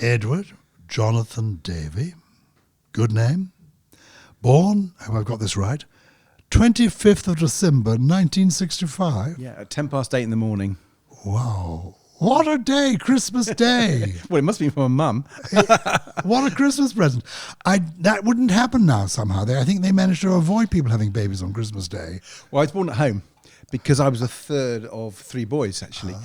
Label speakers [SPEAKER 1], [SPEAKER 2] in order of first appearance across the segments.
[SPEAKER 1] Edward Jonathan Davey. Good name. Born, I hope I've got this right, 25th of December 1965.
[SPEAKER 2] Yeah, at 8:10 in the morning.
[SPEAKER 1] Wow. What a day, Christmas Day.
[SPEAKER 2] Well, it must be for my mum.
[SPEAKER 1] What a Christmas present. That wouldn't happen now somehow. I think they managed to avoid people having babies on Christmas Day.
[SPEAKER 2] Well, I was born at home because I was the third of three boys, actually.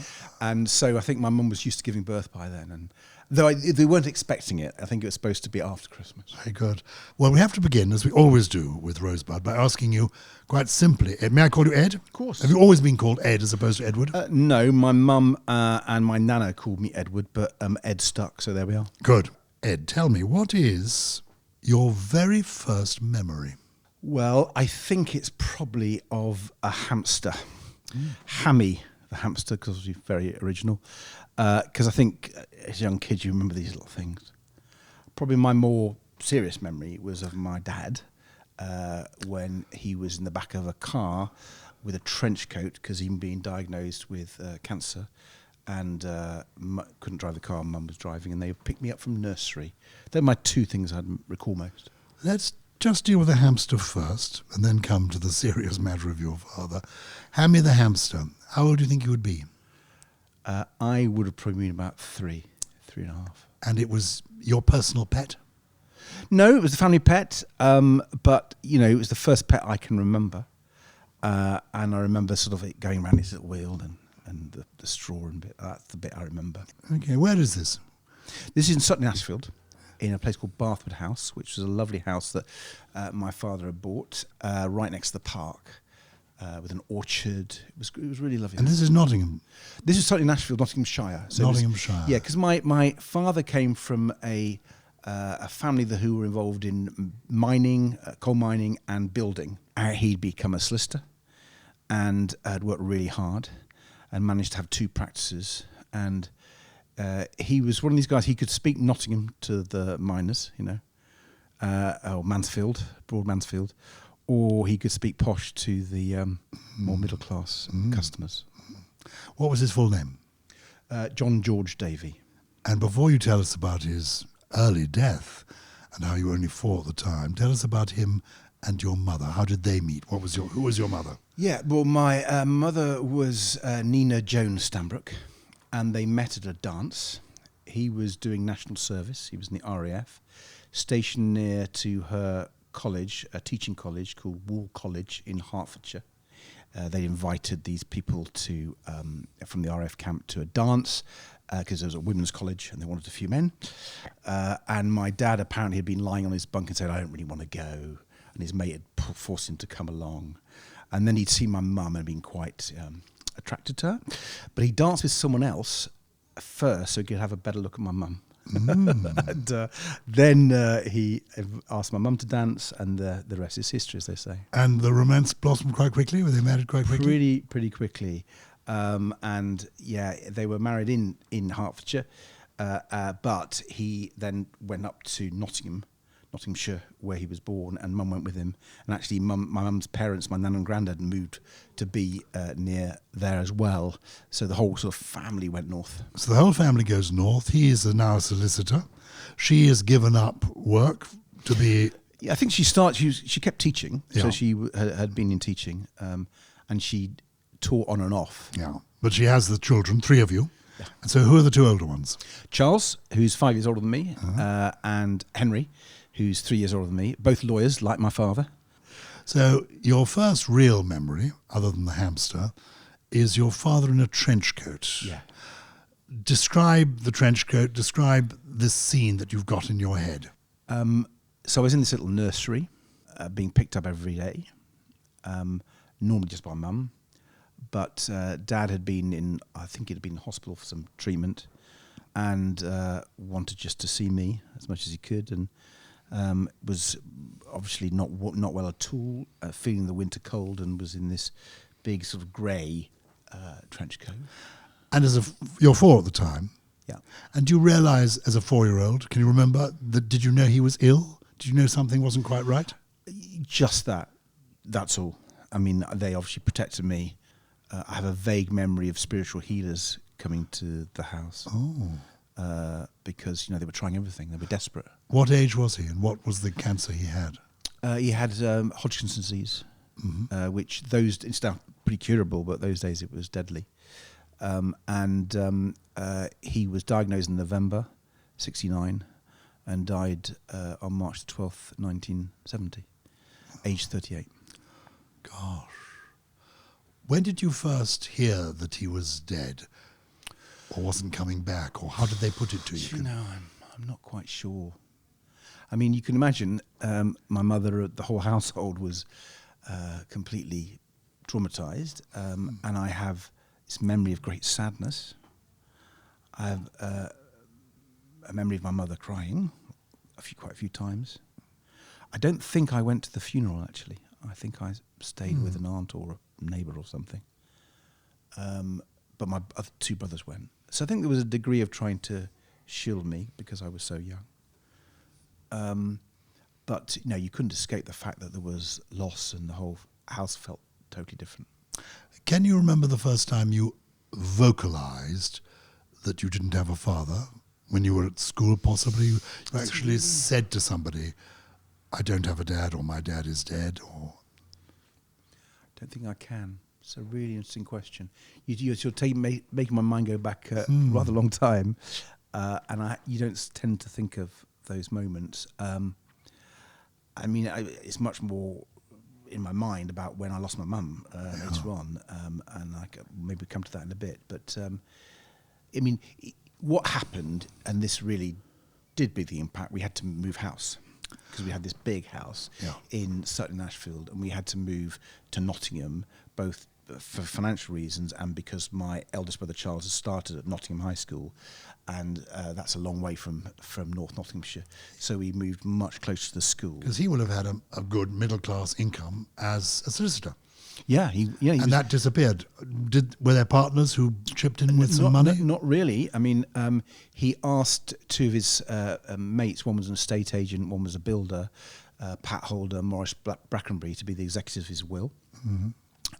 [SPEAKER 2] And so I think my mum was used to giving birth by then. And though they weren't expecting it, I think it was supposed to be after Christmas.
[SPEAKER 1] Very good. Well, we have to begin, as we always do with Rosebud, by asking you quite simply, may I call you Ed?
[SPEAKER 2] Of course.
[SPEAKER 1] Have you always been called Ed as opposed to Edward?
[SPEAKER 2] No, my mum and my nana called me Edward, but Ed stuck, so there we are.
[SPEAKER 1] Good. Ed, tell me, what is your very first memory?
[SPEAKER 2] Well, I think it's probably of a hamster. Hammy, the hamster, because he's very original. Because I think as a young kid, you remember these little things. Probably my more serious memory was of my dad when he was in the back of a car with a trench coat because he'd been diagnosed with cancer and couldn't drive the car. Mum was driving, and they picked me up from nursery. They're my two things I recall most.
[SPEAKER 1] Let's just deal with the hamster first, and then come to the serious matter of your father. Hammy the hamster, how old do you think you would be?
[SPEAKER 2] I would have probably been about 3.5.
[SPEAKER 1] And it was your personal pet?
[SPEAKER 2] No, it was the family pet, but, it was the first pet I can remember. And I remember sort of it going around his little wheel and the straw and bit. That's the bit I remember.
[SPEAKER 1] Okay, where is this?
[SPEAKER 2] This is in Sutton Ashfield, in a place called Bathwood House, which was a lovely house that my father had bought right next to the park. With an orchard. It was really lovely.
[SPEAKER 1] And this is Nottingham?
[SPEAKER 2] This is Sutton Ashfield, Nottinghamshire. So
[SPEAKER 1] Nottinghamshire.
[SPEAKER 2] Yeah, because my father came from a family who were involved in mining, coal mining and building. He'd become a solicitor and had worked really hard and managed to have 2 practices. And he was one of these guys, he could speak Nottingham to the miners, or Mansfield, Broad Mansfield, or he could speak posh to the more middle-class customers.
[SPEAKER 1] What was his full name?
[SPEAKER 2] John George Davey.
[SPEAKER 1] And before you tell us about his early death and how you were only 4 at the time, tell us about him and your mother. How did they meet? Who was your mother?
[SPEAKER 2] Yeah, well, my mother was Nina Jones Stanbrook, and they met at a dance. He was doing national service. He was in the RAF, stationed near to her college, a teaching college called Wall College in Hertfordshire. They invited these people to from the RAF camp to a dance because there was a women's college and they wanted a few men. And my dad apparently had been lying on his bunk and said, "I don't really want to go." And his mate had forced him to come along. And then he'd seen my mum and been quite attracted to her. But he danced with someone else first so he could have a better look at my mum. And then he asked my mum to dance, and the rest is history, as they say.
[SPEAKER 1] And the romance blossomed quite quickly? Were they married quite quickly?
[SPEAKER 2] Pretty quickly. And yeah, they were married in Hertfordshire, but he then went up to Nottinghamshire, where he was born, and Mum went with him. And actually, my mum's parents, my nan and granddad, moved to be near there as well. So the whole sort of family went north. So
[SPEAKER 1] the whole family goes north. He is now a solicitor. She has given up work to be...
[SPEAKER 2] Yeah, I think she kept teaching. Yeah. So she had been in teaching, and she taught on and off.
[SPEAKER 1] Yeah, but she has the children, 3 of you. Yeah. And so who are the 2 older ones?
[SPEAKER 2] Charles, who's 5 years older than me, and Henry, who's 3 years older than me, both lawyers, like my father.
[SPEAKER 1] So your first real memory, other than the hamster, is your father in a trench coat.
[SPEAKER 2] Yeah.
[SPEAKER 1] Describe the trench coat, describe this scene that you've got in your head.
[SPEAKER 2] So I was in this little nursery, being picked up every day, normally just by Mum. But Dad had been I think he'd been in hospital for some treatment and wanted just to see me as much as he could, and was obviously not well at all, feeling the winter cold, and was in this big sort of grey trench coat.
[SPEAKER 1] And you're 4 at the time.
[SPEAKER 2] Yeah.
[SPEAKER 1] And do you realise as a 4-year-old, can you remember, did you know he was ill? Did you know something wasn't quite right?
[SPEAKER 2] Just that. That's all. I mean, they obviously protected me. I have a vague memory of spiritual healers coming to the house.
[SPEAKER 1] Oh.
[SPEAKER 2] because they were trying everything. They were desperate.
[SPEAKER 1] What age was he, and what was the cancer he had?
[SPEAKER 2] He had Hodgkin's disease, which it's now pretty curable, but those days it was deadly. He was diagnosed in November '69 and died on March the 12th, 1970, aged 38.
[SPEAKER 1] Gosh. When did you first hear that he was dead or wasn't coming back, or how did they put it to you?
[SPEAKER 2] I'm not quite sure. I mean, you can imagine my mother, the whole household was completely traumatized, and I have this memory of great sadness. I have a memory of my mother crying quite a few times. I don't think I went to the funeral, actually. I think I stayed with an aunt or a neighbour or something. But my other two brothers went. So I think there was a degree of trying to shield me because I was so young. But you couldn't escape the fact that there was loss and the whole house felt totally different.
[SPEAKER 1] Can you remember the first time you vocalised that you didn't have a father? When you were at school, possibly? You actually said to somebody, I don't have a dad, or my dad is dead, or...
[SPEAKER 2] I don't think I can. It's a really interesting question. You're making my mind go back a rather long time, and you don't tend to think of those moments. It's much more in my mind about when I lost my mum later on, and I could maybe come to that in a bit. But what happened, and this really did be the impact, we had to move house. Because we had this big house in Sutton Ashfield, and we had to move to Nottingham, both for financial reasons and because my eldest brother Charles has started at Nottingham High School, and that's a long way from North Nottinghamshire. So we moved much closer to the school.
[SPEAKER 1] Because he would have had a good middle-class income as a solicitor.
[SPEAKER 2] Yeah, he
[SPEAKER 1] and that disappeared. Were there partners who chipped in with some money?
[SPEAKER 2] Not really. I mean, he asked two of his mates, one was an estate agent, one was a builder, Pat Holder, Maurice Brackenbury, to be the executors of his will. Mm-hmm.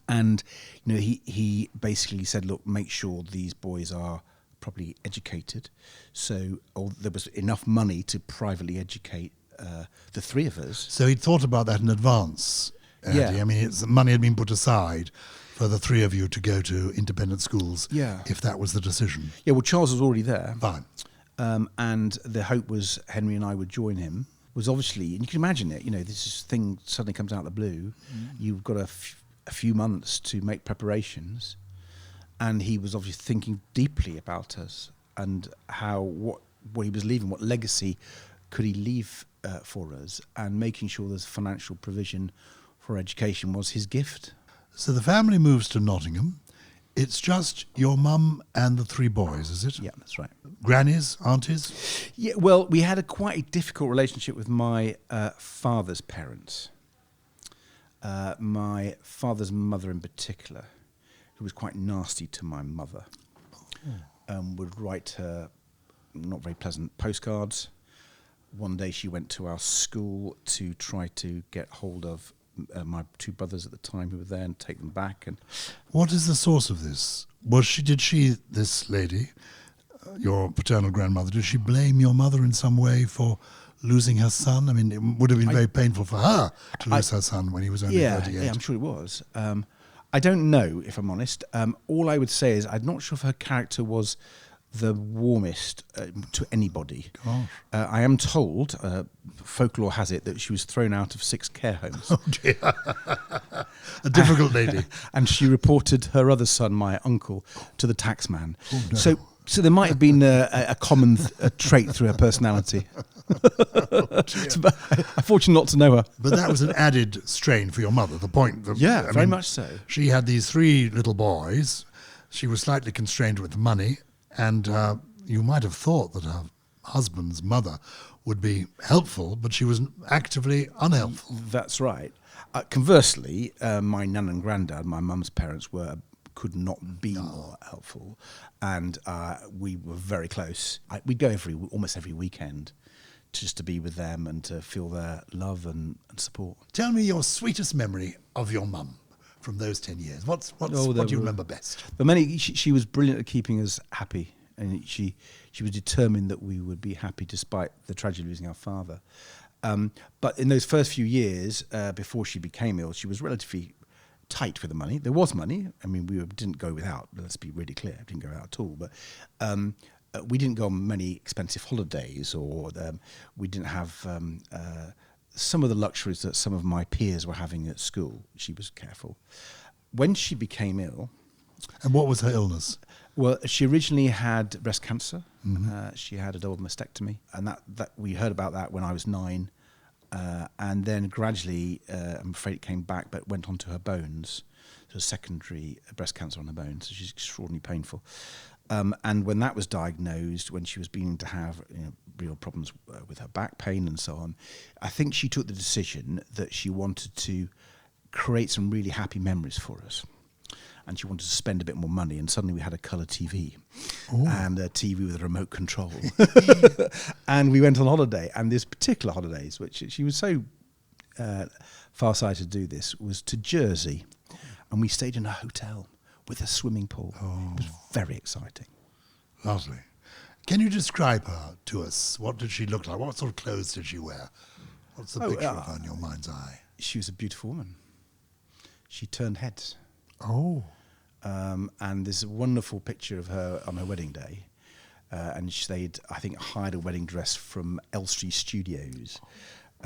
[SPEAKER 2] And he basically said, look, make sure these boys are properly educated. So there was enough money to privately educate the three of us.
[SPEAKER 1] So he'd thought about that in advance. Eddie.
[SPEAKER 2] Yeah.
[SPEAKER 1] I mean, money had been put aside for the three of you to go to independent schools, if that was the decision.
[SPEAKER 2] Yeah, well, Charles was already there.
[SPEAKER 1] Fine.
[SPEAKER 2] And the hope was Henry and I would join him. Was obviously, and you can imagine it, this thing suddenly comes out of the blue. You've got a few months to make preparations. And he was obviously thinking deeply about us and what he was leaving, what legacy could he leave for us, and making sure there's financial provision for education was his gift.
[SPEAKER 1] So the family moves to Nottingham. It's just your mum and the three boys, is it?
[SPEAKER 2] Yeah, that's right.
[SPEAKER 1] Grannies, aunties?
[SPEAKER 2] Yeah, well, we had quite a difficult relationship with my father's parents. My father's mother in particular, who was quite nasty to my mother, would write her not very pleasant postcards. One day she went to our school to try to get hold of my two brothers at the time who were there and take them back. And
[SPEAKER 1] what is the source of this? Did she, this lady, your paternal grandmother, did she blame your mother in some way for losing her son? I mean, it would have been very painful for her to lose her son when he was only 38.
[SPEAKER 2] Yeah, I'm sure it was. I don't know, if I'm honest. All I would say is I'm not sure if her character was the warmest to anybody. I am told, folklore has it, that she was thrown out of 6 care homes.
[SPEAKER 1] Oh dear. A difficult lady.
[SPEAKER 2] And she reported her other son, my uncle, to the taxman.
[SPEAKER 1] Oh, no.
[SPEAKER 2] So there might have been a common trait through her personality. Unfortunately not to know her.
[SPEAKER 1] But that was an added strain for your mother, the point.
[SPEAKER 2] Very much so.
[SPEAKER 1] She had these 3 little boys. She was slightly constrained with money. And you might have thought that her husband's mother would be helpful, but she was actively unhelpful.
[SPEAKER 2] That's right. Conversely, my nan and granddad, my mum's parents, could not be more helpful, and we were very close. We'd go almost every weekend just to be with them and to feel their love and support.
[SPEAKER 1] Tell me your sweetest memory of your mum from those 10 years. What do you remember best?
[SPEAKER 2] But she was brilliant at keeping us happy and she was determined that we would be happy despite the tragedy of losing our father. But in those first few years, before she became ill, she was relatively tight with the money. There was money. I mean, we didn't go without. Let's be really clear. Didn't go out at all. But we didn't go on many expensive holidays, or we didn't have some of the luxuries that some of my peers were having at school. She was careful. When she became ill...
[SPEAKER 1] And what was her illness?
[SPEAKER 2] Well, she originally had breast cancer. She had a double mastectomy, and that we heard about that when I was 9. And then gradually, I'm afraid it came back, but went onto her bones. So secondary breast cancer on her bones, so she's extraordinarily painful. And when that was diagnosed, when she was beginning to have real problems with her back pain and so on, I think she took the decision that she wanted to create some really happy memories for us. And she wanted to spend a bit more money, and suddenly we had a colour TV. Ooh. And a TV with a remote control. And we went on holiday, and this particular holidays, which she was so far-sighted to do this, was to Jersey. And we stayed in a hotel with a swimming pool. Oh. It was very exciting.
[SPEAKER 1] Lovely. Can you describe her to us? What did she look like? What sort of clothes did she wear? What's the picture of her in your mind's eye?
[SPEAKER 2] She was a beautiful woman. She turned heads.
[SPEAKER 1] Oh.
[SPEAKER 2] And there's a wonderful picture of her on her wedding day. And they'd, I think, hired a wedding dress from Elstree Studios.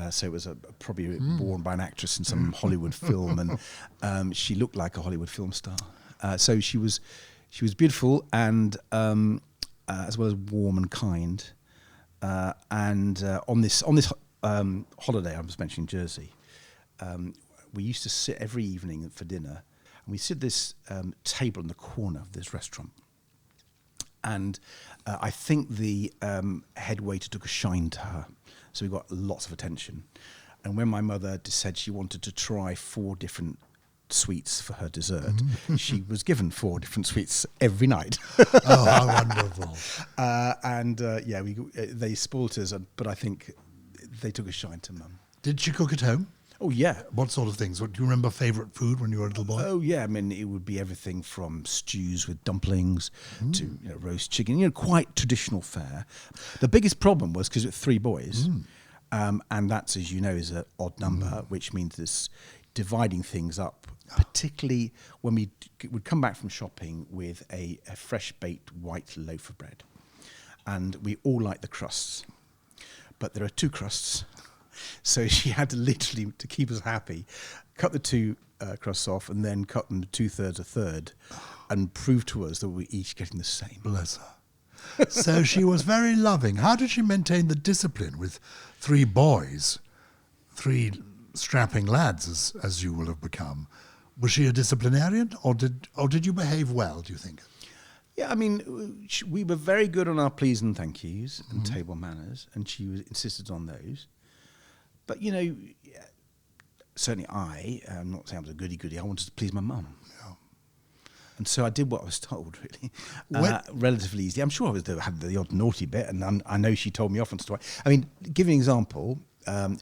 [SPEAKER 2] So it was probably worn by an actress in some Hollywood film. And she looked like a Hollywood film star. So she was beautiful and as well as warm and kind. And on this holiday, I was mentioning Jersey, we used to sit every evening for dinner. And we sit at this table in the corner of this restaurant. And I think the head waiter took a shine to her. So we got lots of attention. And when my mother said she wanted to try 4 different sweets for her dessert, she was given 4 different sweets every night.
[SPEAKER 1] Oh, how wonderful.
[SPEAKER 2] They spoilt us, but I think they took a shine to Mum.
[SPEAKER 1] Did she cook at home?
[SPEAKER 2] Oh, yeah.
[SPEAKER 1] What sort of things? Do you remember favourite food when you were a little boy?
[SPEAKER 2] Oh, yeah. I mean, it would be everything from stews with dumplings to roast chicken, quite traditional fare. The biggest problem was because it was 3 boys, and that's, as you know, is an odd number, which means this dividing things up, particularly when we would come back from shopping with a fresh-baked white loaf of bread. And we all like the crusts, but there are 2 crusts. So she had to literally, to keep us happy, cut the 2 crusts off and then cut them 2/3 a third and prove to us that we were each getting the same.
[SPEAKER 1] Bless her. So she was very loving. How did she maintain the discipline with 3 boys, 3 strapping lads, as you will have become? Was she a disciplinarian, or did you behave well, do you think?
[SPEAKER 2] Yeah, I mean, we were very good on our please and thank yous and table manners, and she insisted on those. But, certainly I'm not saying I was a goody-goody, I wanted to please my mum. Yeah. And so I did what I was told, really, relatively easily. I'm sure I had the odd naughty bit, and I know she told me off and stuff. I mean, give you an example,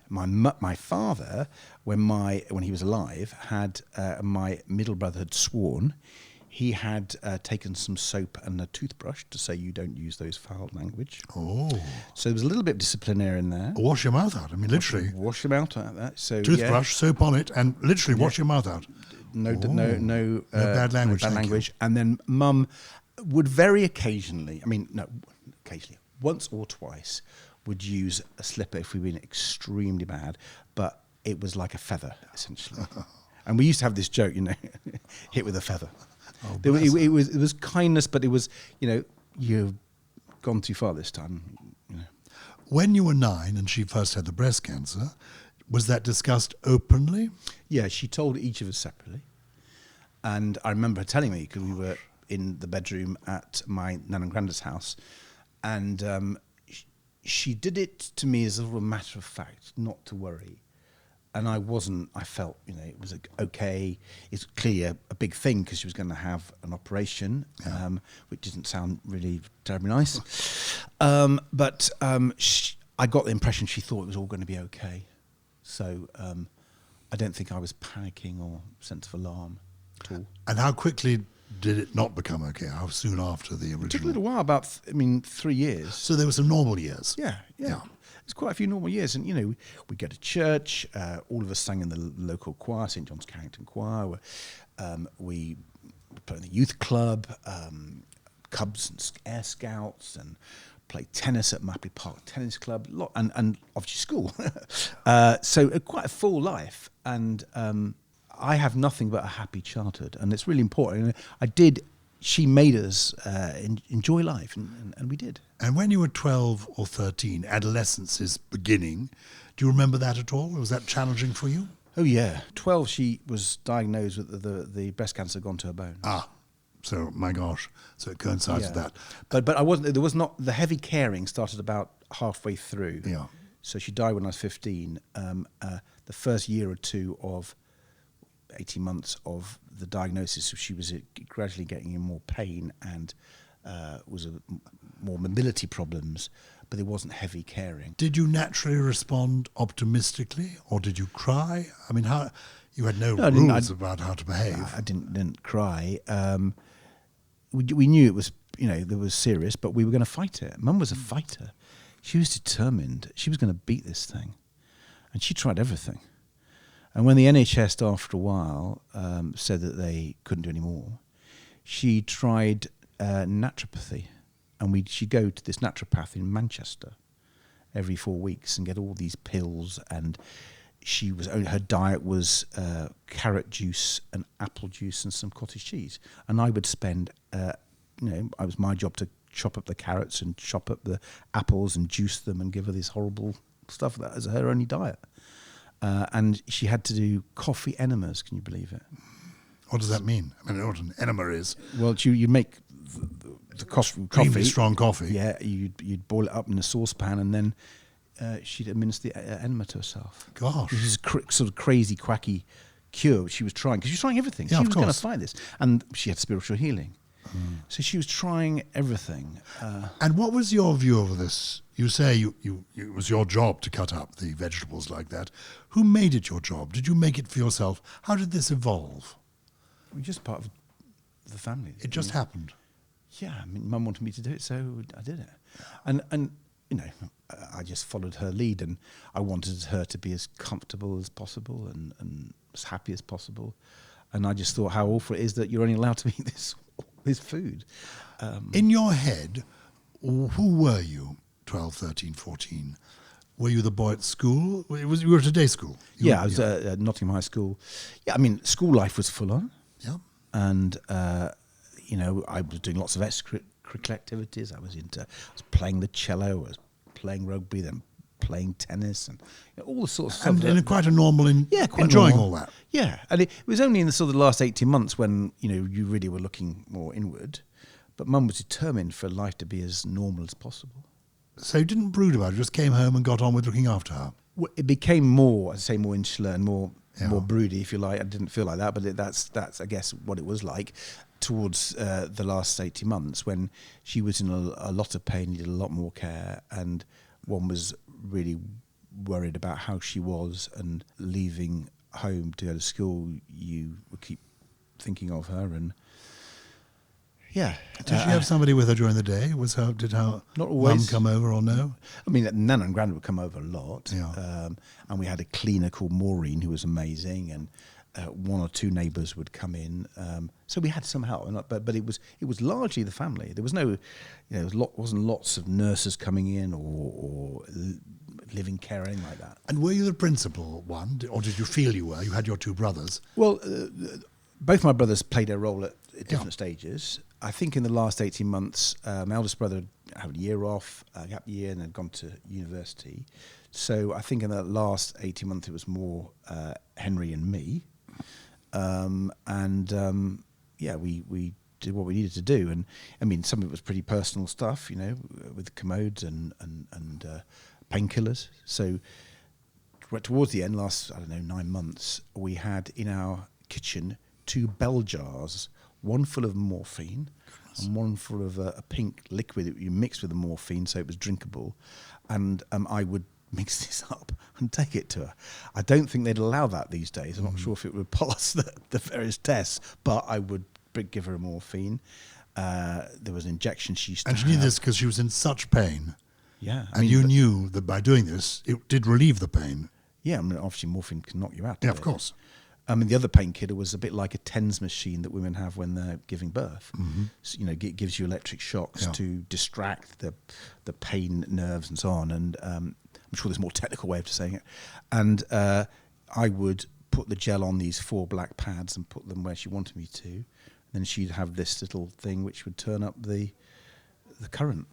[SPEAKER 2] my father, when he was alive, had my middle brother had sworn. He had taken some soap and a toothbrush to say you don't use those foul language. Oh. So there was a little bit of disciplinary in there.
[SPEAKER 1] Wash your mouth out. I mean, literally.
[SPEAKER 2] Wash your mouth out. That. So
[SPEAKER 1] toothbrush, soap on it, and literally wash your mouth out.
[SPEAKER 2] No bad language.
[SPEAKER 1] No bad language.
[SPEAKER 2] And then Mum would very occasionally, once or twice, would use a slipper if we were extremely bad, but it was like a feather, essentially. And we used to have this joke, hit with a feather. Oh, it was kindness, but it was, you've gone too far this time.
[SPEAKER 1] When you were 9 and she first had the breast cancer, was that discussed openly?
[SPEAKER 2] Yeah, she told each of us separately. And I remember her telling me, because we were in the bedroom at my nan and granddad's house, and she did it to me as a matter of fact, not to worry. And I felt, it was okay. It's clearly a big thing because she was going to have an operation, which didn't sound really terribly nice. But I got the impression she thought it was all going to be okay. So I don't think I was panicking or sense of alarm at all.
[SPEAKER 1] And how quickly did it not become okay? How soon after the original?
[SPEAKER 2] It took a little while, about 3 years.
[SPEAKER 1] So there were some normal years.
[SPEAKER 2] Yeah. There's quite a few normal years, and we'd go to church. All of us sang in the local choir, St John's Carrington Choir. We played in the youth club, Cubs and Air Scouts, and played tennis at Mapley Park Tennis Club, and obviously school. So quite a full life, and I have nothing but a happy childhood, and it's really important. She made us enjoy life, and we did.
[SPEAKER 1] And when you were 12 or 13, adolescence is beginning. Do you remember that at all? Was that challenging for you?
[SPEAKER 2] Oh yeah, 12. She was diagnosed with the breast cancer gone to her bone.
[SPEAKER 1] So my gosh, so it coincides with that.
[SPEAKER 2] But I wasn't. There was not the heavy caring started about halfway through.
[SPEAKER 1] Yeah.
[SPEAKER 2] So she died when I was 15. The first year or two of 18 months of the diagnosis, she was gradually getting in more pain and was more mobility problems, but there wasn't heavy caring.
[SPEAKER 1] Did you naturally respond optimistically, or did you cry? I mean, how you had no rules about how to behave.
[SPEAKER 2] I didn't cry. We knew it was, there was serious, but we were going to fight it. Mum was a fighter. She was determined. She was going to beat this thing, and she tried everything. And when the NHS, after a while, said that they couldn't do any more, she tried naturopathy. And she'd go to this naturopath in Manchester every 4 weeks and get all these pills. And her diet was carrot juice and apple juice and some cottage cheese. And I would spend, it was my job to chop up the carrots and chop up the apples and juice them and give her this horrible stuff that as her only diet. And she had to do coffee enemas. Can you believe it?
[SPEAKER 1] What does that mean? I mean, what an enema is.
[SPEAKER 2] Well, you make the coffee.
[SPEAKER 1] Creamy, strong coffee.
[SPEAKER 2] Yeah, you'd boil it up in a saucepan, and then she'd administer the enema to herself.
[SPEAKER 1] Gosh.
[SPEAKER 2] This is sort of crazy, quacky cure she was trying, because she was trying everything.
[SPEAKER 1] Yeah,
[SPEAKER 2] she
[SPEAKER 1] of
[SPEAKER 2] was going to
[SPEAKER 1] course.
[SPEAKER 2] fight this. And she had spiritual healing. So she was trying everything.
[SPEAKER 1] And what was your view of this? You say it was your job to cut up the vegetables like that. Who made it your job? Did you make it for yourself? How did this evolve?
[SPEAKER 2] It was just part of the family.
[SPEAKER 1] It just happened.
[SPEAKER 2] Yeah, I mean, Mum wanted me to do it, so I did it. And I just followed her lead, and I wanted her to be as comfortable as possible and as happy as possible. And I just thought how awful it is that you're only allowed to eat this food.
[SPEAKER 1] In your head, who were you, 12, 13, 14? Were you the boy at school? You were at a day school?
[SPEAKER 2] I was at Nottingham High School. Yeah, I mean, school life was full on.
[SPEAKER 1] Yeah.
[SPEAKER 2] And, I was doing lots of extracurricular activities. I was playing the cello, I was playing rugby, then playing tennis, and all the sorts of stuff.
[SPEAKER 1] And quite a normal,
[SPEAKER 2] quite
[SPEAKER 1] enjoying
[SPEAKER 2] normal.
[SPEAKER 1] all that.
[SPEAKER 2] Yeah, and it was only in the sort of the last 18 months when, you really were looking more inward. But Mum was determined for life to be as normal as possible.
[SPEAKER 1] So you didn't brood about it, just came home and got on with looking after her?
[SPEAKER 2] Well, it became more insular and more broody, if you like. I didn't feel like that, but that's I guess, what it was like towards the last 18 months when she was in a lot of pain, needed a lot more care, and one was really worried about how she was, and leaving home to go to school, you would keep thinking of her. And yeah.
[SPEAKER 1] Did she have somebody with her during the day? Did her
[SPEAKER 2] not always.
[SPEAKER 1] Mum come over or no?
[SPEAKER 2] I mean, Nana and Grandad would come over a lot.
[SPEAKER 1] Yeah.
[SPEAKER 2] And we had a cleaner called Maureen who was amazing, and one or two neighbours would come in. So we had some help, but it was largely the family. There was no, wasn't lots of nurses coming in or living care, anything like that.
[SPEAKER 1] And were you the principal one, or did you feel you were? You had your two brothers.
[SPEAKER 2] Well, both my brothers played their role at different stages. I think in the last 18 months, my eldest brother had a year off, a gap year, and had gone to university. So I think in the last 18 months, it was more Henry and me. We did what we needed to do. And I mean, some of it was pretty personal stuff, with commodes and painkillers. So towards the end, last, 9 months, we had in our kitchen 2 bell jars, one full of morphine and one full of a pink liquid that you mix with the morphine so it was drinkable. And I would mix this up and take it to her. I don't think they'd allow that these days. I'm not sure if it would pass the various tests, but I would give her morphine. There was an injection she used to
[SPEAKER 1] And she did this because she was in such pain.
[SPEAKER 2] Yeah.
[SPEAKER 1] And you knew that by doing this, it did relieve the pain.
[SPEAKER 2] Yeah, I mean, obviously morphine can knock you out.
[SPEAKER 1] Yeah, of course.
[SPEAKER 2] I mean, the other painkiller was a bit like a TENS machine that women have when they're giving birth.
[SPEAKER 1] Mm-hmm.
[SPEAKER 2] So, it gives you electric shocks to distract the pain nerves and so on. And I'm sure there's a more technical way of saying it. And I would put the gel on these 4 black pads and put them where she wanted me to. And then she'd have this little thing which would turn up the current.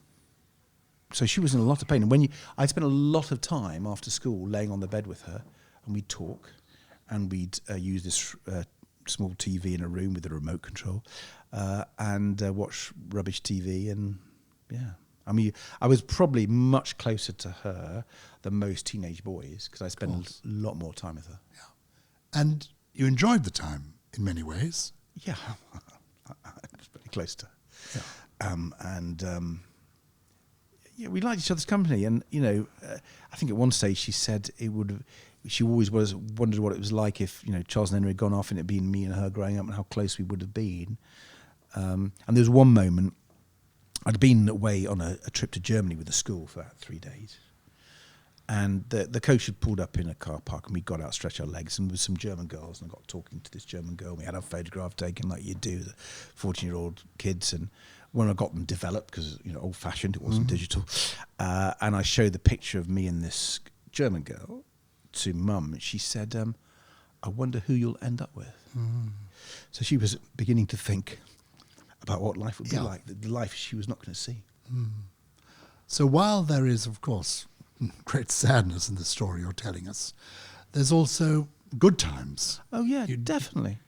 [SPEAKER 2] So she was in a lot of pain. And I spent a lot of time after school laying on the bed with her, and we'd talk, and we'd use this small TV in a room with a remote control, and watch rubbish TV. And yeah, I mean, I was probably much closer to her than most teenage boys because I spent a lot more time with her.
[SPEAKER 1] Yeah, and you enjoyed the time in many ways.
[SPEAKER 2] Yeah, I was pretty close to her. Yeah. Yeah, we liked each other's company, and I think at one stage she said she always wondered what it was like if Charles and Henry had gone off and it'd been me and her growing up and how close we would have been. And there was one moment I'd been away on a trip to Germany with the school for about 3 days, and the coach had pulled up in a car park, and we got out, stretched our legs, and there was some German girls, and I got talking to this German girl. We had our photograph taken like you do, the 14-year-old kids, and when I got them developed, because old-fashioned, it wasn't digital, and I showed the picture of me and this German girl to Mum, and she said, "I wonder who you'll end up with." Mm. So she was beginning to think about what life would be like, the life she was not going to see.
[SPEAKER 1] Mm. So while there is, of course, great sadness in the story you're telling us, there's also good times.
[SPEAKER 2] Oh yeah, definitely.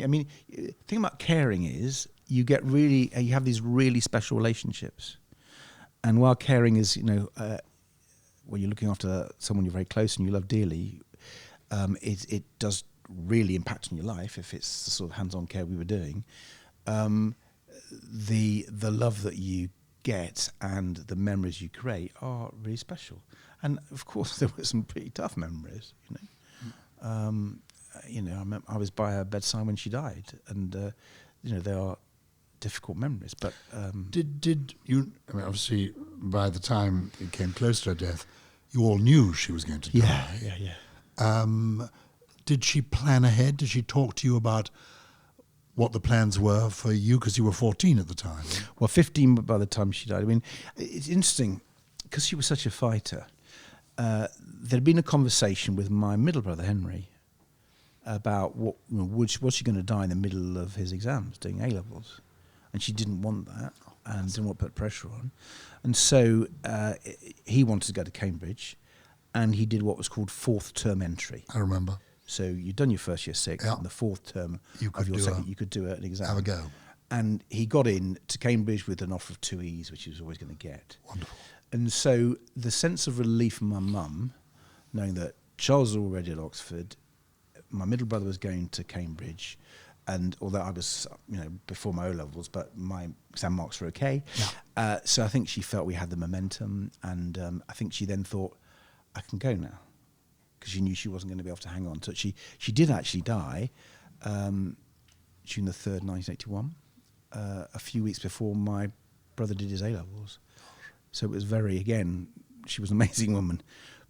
[SPEAKER 2] I mean, the thing about caring is you have these really special relationships, and while caring is when you're looking after someone you're very close and you love dearly, it does really impact on your life if it's the sort of hands-on care we were doing. The love that you get and the memories you create are really special, and of course there were some pretty tough memories. I was by her bedside when she died, and they are difficult memories. But
[SPEAKER 1] did you? I mean, obviously, by the time it came close to her death, you all knew she was going to die.
[SPEAKER 2] Yeah.
[SPEAKER 1] Did she plan ahead? Did she talk to you about what the plans were for you? Because you were 14 at the time.
[SPEAKER 2] Well, 15 by the time she died. I mean, it's interesting because she was such a fighter. There'd been a conversation with my middle brother Henry about was she going to die in the middle of his exams doing A-levels, and she didn't want that and didn't want to put pressure on, and so he wanted to go to Cambridge, and he did what was called 4th term entry.
[SPEAKER 1] I remember.
[SPEAKER 2] So you'd done your first year 6, and the 4th term of your second, you could do an exam.
[SPEAKER 1] Have a go.
[SPEAKER 2] And he got in to Cambridge with an offer of 2 E's, which he was always going to get.
[SPEAKER 1] Wonderful.
[SPEAKER 2] And so the sense of relief from my mum, knowing that Charles was already at Oxford, my middle brother was going to Cambridge, and although I was, before my O-levels, but my exam marks were okay. Yeah. So I think she felt we had the momentum, and I think she then thought, I can go now, because she knew she wasn't going to be able to hang on. So she did actually die June the 3rd, 1981, a few weeks before my brother did his A-levels. So it was she was an amazing woman,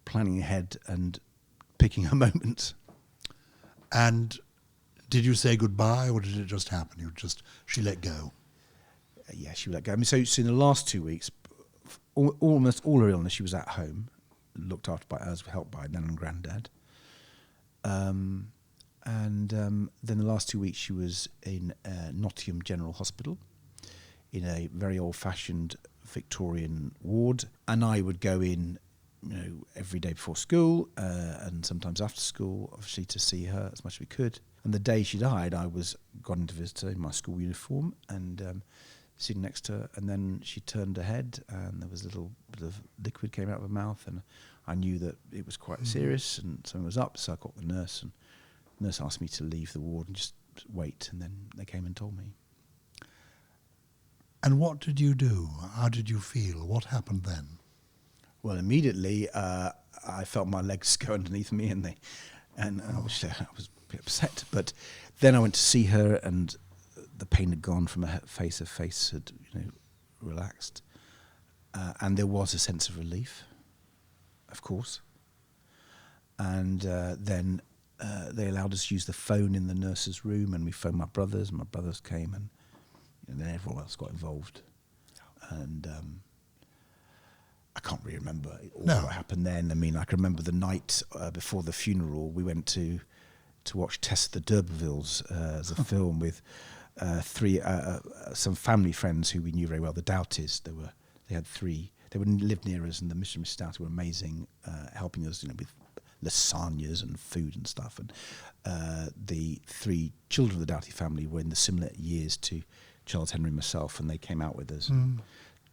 [SPEAKER 2] planning ahead and picking her moments.
[SPEAKER 1] And did you say goodbye, or did it just happen? She let go?
[SPEAKER 2] Yeah, she let go. I mean, so in the last 2 weeks, almost all her illness, she was at home, looked after by us, helped by Nan and Grandad. And then the last 2 weeks she was in Nottingham General Hospital in a very old-fashioned Victorian ward, and I would go in every day before school and sometimes after school, obviously, to see her as much as we could. And the day she died, I got in to visit her in my school uniform and sitting next to her, and then she turned her head and there was a little bit of liquid came out of her mouth, and I knew that it was quite serious and something was up, so I got the nurse, and the nurse asked me to leave the ward and just wait, and then they came and told me.
[SPEAKER 1] And what did you do? How did you feel? What happened then?
[SPEAKER 2] Well, immediately I felt my legs go underneath me, and I was a bit upset. But then I went to see her, and the pain had gone from her face. Her face had, relaxed. And there was a sense of relief, of course. And then they allowed us to use the phone in the nurse's room, and we phoned my brothers, and my brothers came, and then everyone else got involved. And I can't really remember what happened then. I mean, I can remember the night before the funeral, we went to watch Tess of the D'Urbervilles as a film with some family friends who we knew very well, the Doughties. They had three. They would live near us, and the Mr. and Mrs. Doughty were amazing, helping us, with lasagnas and food and stuff. And the three children of the Doughty family were in the similar years to Charles Henry and myself, and they came out with us and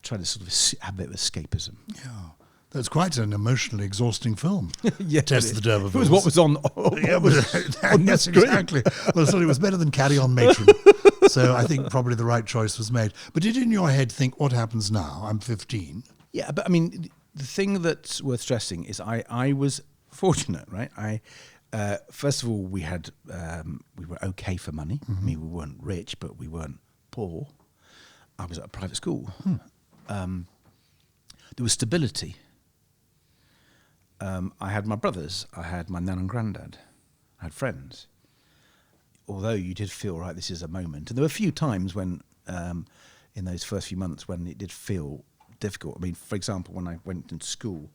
[SPEAKER 2] tried to sort of have a bit of escapism.
[SPEAKER 1] Yeah. That's quite an emotionally exhausting film.
[SPEAKER 2] Yeah,
[SPEAKER 1] Tess of the D'Urbervilles.
[SPEAKER 2] It was what was on.
[SPEAKER 1] Yes, exactly. Well, so it was better than Carry On Matron. So I think probably the right choice was made. But did you in your head think, what happens now? I'm 15.
[SPEAKER 2] Yeah, but I mean, the thing that's worth stressing is I was fortunate, right? First of all, we were okay for money. I mean, we weren't rich, but we weren't poor. I was at a private school. There was stability. I had my brothers, I had my nan and granddad, I had friends. Although you did feel, right, this is a moment. And there were a few times when, in those first few months, when it did feel difficult. I mean, for example, when I went into school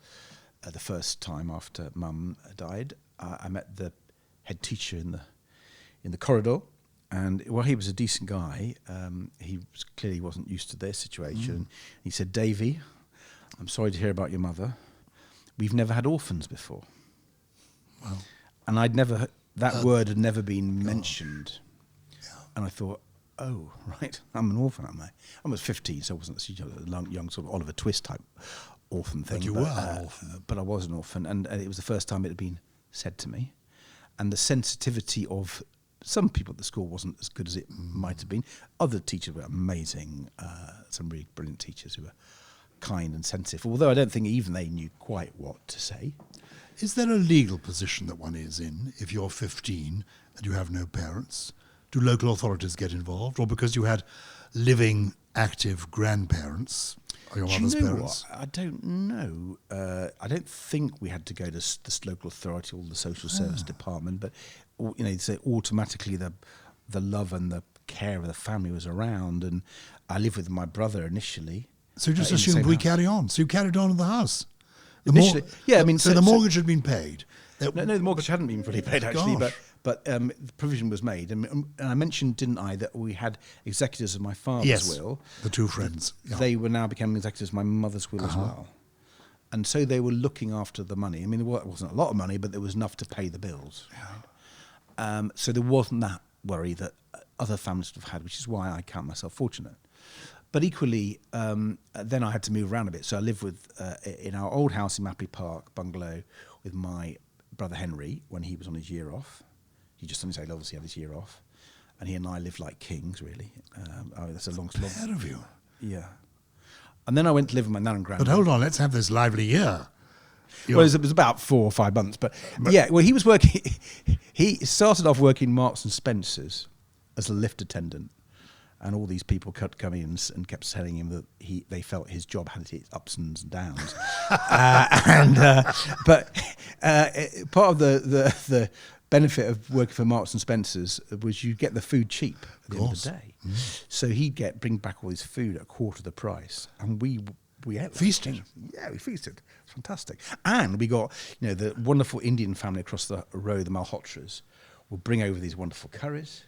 [SPEAKER 2] the first time after Mum died, I met the head teacher in the corridor. And while he was a decent guy, he clearly wasn't used to their situation. He said, "Davey, I'm sorry to hear about your mother. We've never had orphans before."
[SPEAKER 1] Wow.
[SPEAKER 2] And that word had never been mentioned. Yeah. And I thought, oh, right, I'm an orphan, am I? I was 15, so I wasn't a young sort of Oliver Twist type orphan thing.
[SPEAKER 1] But you were an orphan.
[SPEAKER 2] But I was an orphan, and it was the first time it had been said to me. And the sensitivity of some people at the school wasn't as good as it might have been. Other teachers were amazing, some really brilliant teachers who were kind and sensitive, although I don't think even they knew quite what to say.
[SPEAKER 1] Is there a legal position that one is in if you're 15 and you have no parents? Do local authorities get involved? Or because you had living, active grandparents, or your mother's parents?
[SPEAKER 2] What? I don't know. I don't think we had to go to this local authority or the social service department, but so automatically the love and the care of the family was around, and I lived with my brother initially.
[SPEAKER 1] So you just assumed we carry on. So you carried on in the house.
[SPEAKER 2] Initially, yeah. I mean,
[SPEAKER 1] so the mortgage had been paid.
[SPEAKER 2] No, the mortgage hadn't been fully paid actually, but the provision was made. And I mentioned, didn't I, that we had executors of my father's will.
[SPEAKER 1] The two friends. Yeah.
[SPEAKER 2] They were now becoming executors of my mother's will as well. And so they were looking after the money. I mean, it wasn't a lot of money, but there was enough to pay the bills. Yeah. So there wasn't that worry that other families would have had, which is why I count myself fortunate. But equally, then I had to move around a bit. So I lived in our old house in Mapley Park, bungalow, with my brother Henry when he was on his year off. He just obviously had his year off. And he and I lived like kings, really. That's a long slog.
[SPEAKER 1] Ahead of you.
[SPEAKER 2] Yeah. And then I went to live with my nan and granddad.
[SPEAKER 1] But hold on, let's have this lively year.
[SPEAKER 2] Well, it was about 4 or 5 months. But yeah, well, he was working. He started off working Marks and Spencer's as a lift attendant. And all these people kept coming in and kept telling him that they felt his job had its ups and downs. But part of the benefit of working for Marks and Spencer's was you get the food cheap at the end of the day. So he'd bring back all his food at a quarter of the price, and we ate
[SPEAKER 1] feasted.
[SPEAKER 2] Yeah, we feasted. It was fantastic. And we got the wonderful Indian family across the road, the Malhotras, would bring over these wonderful curries.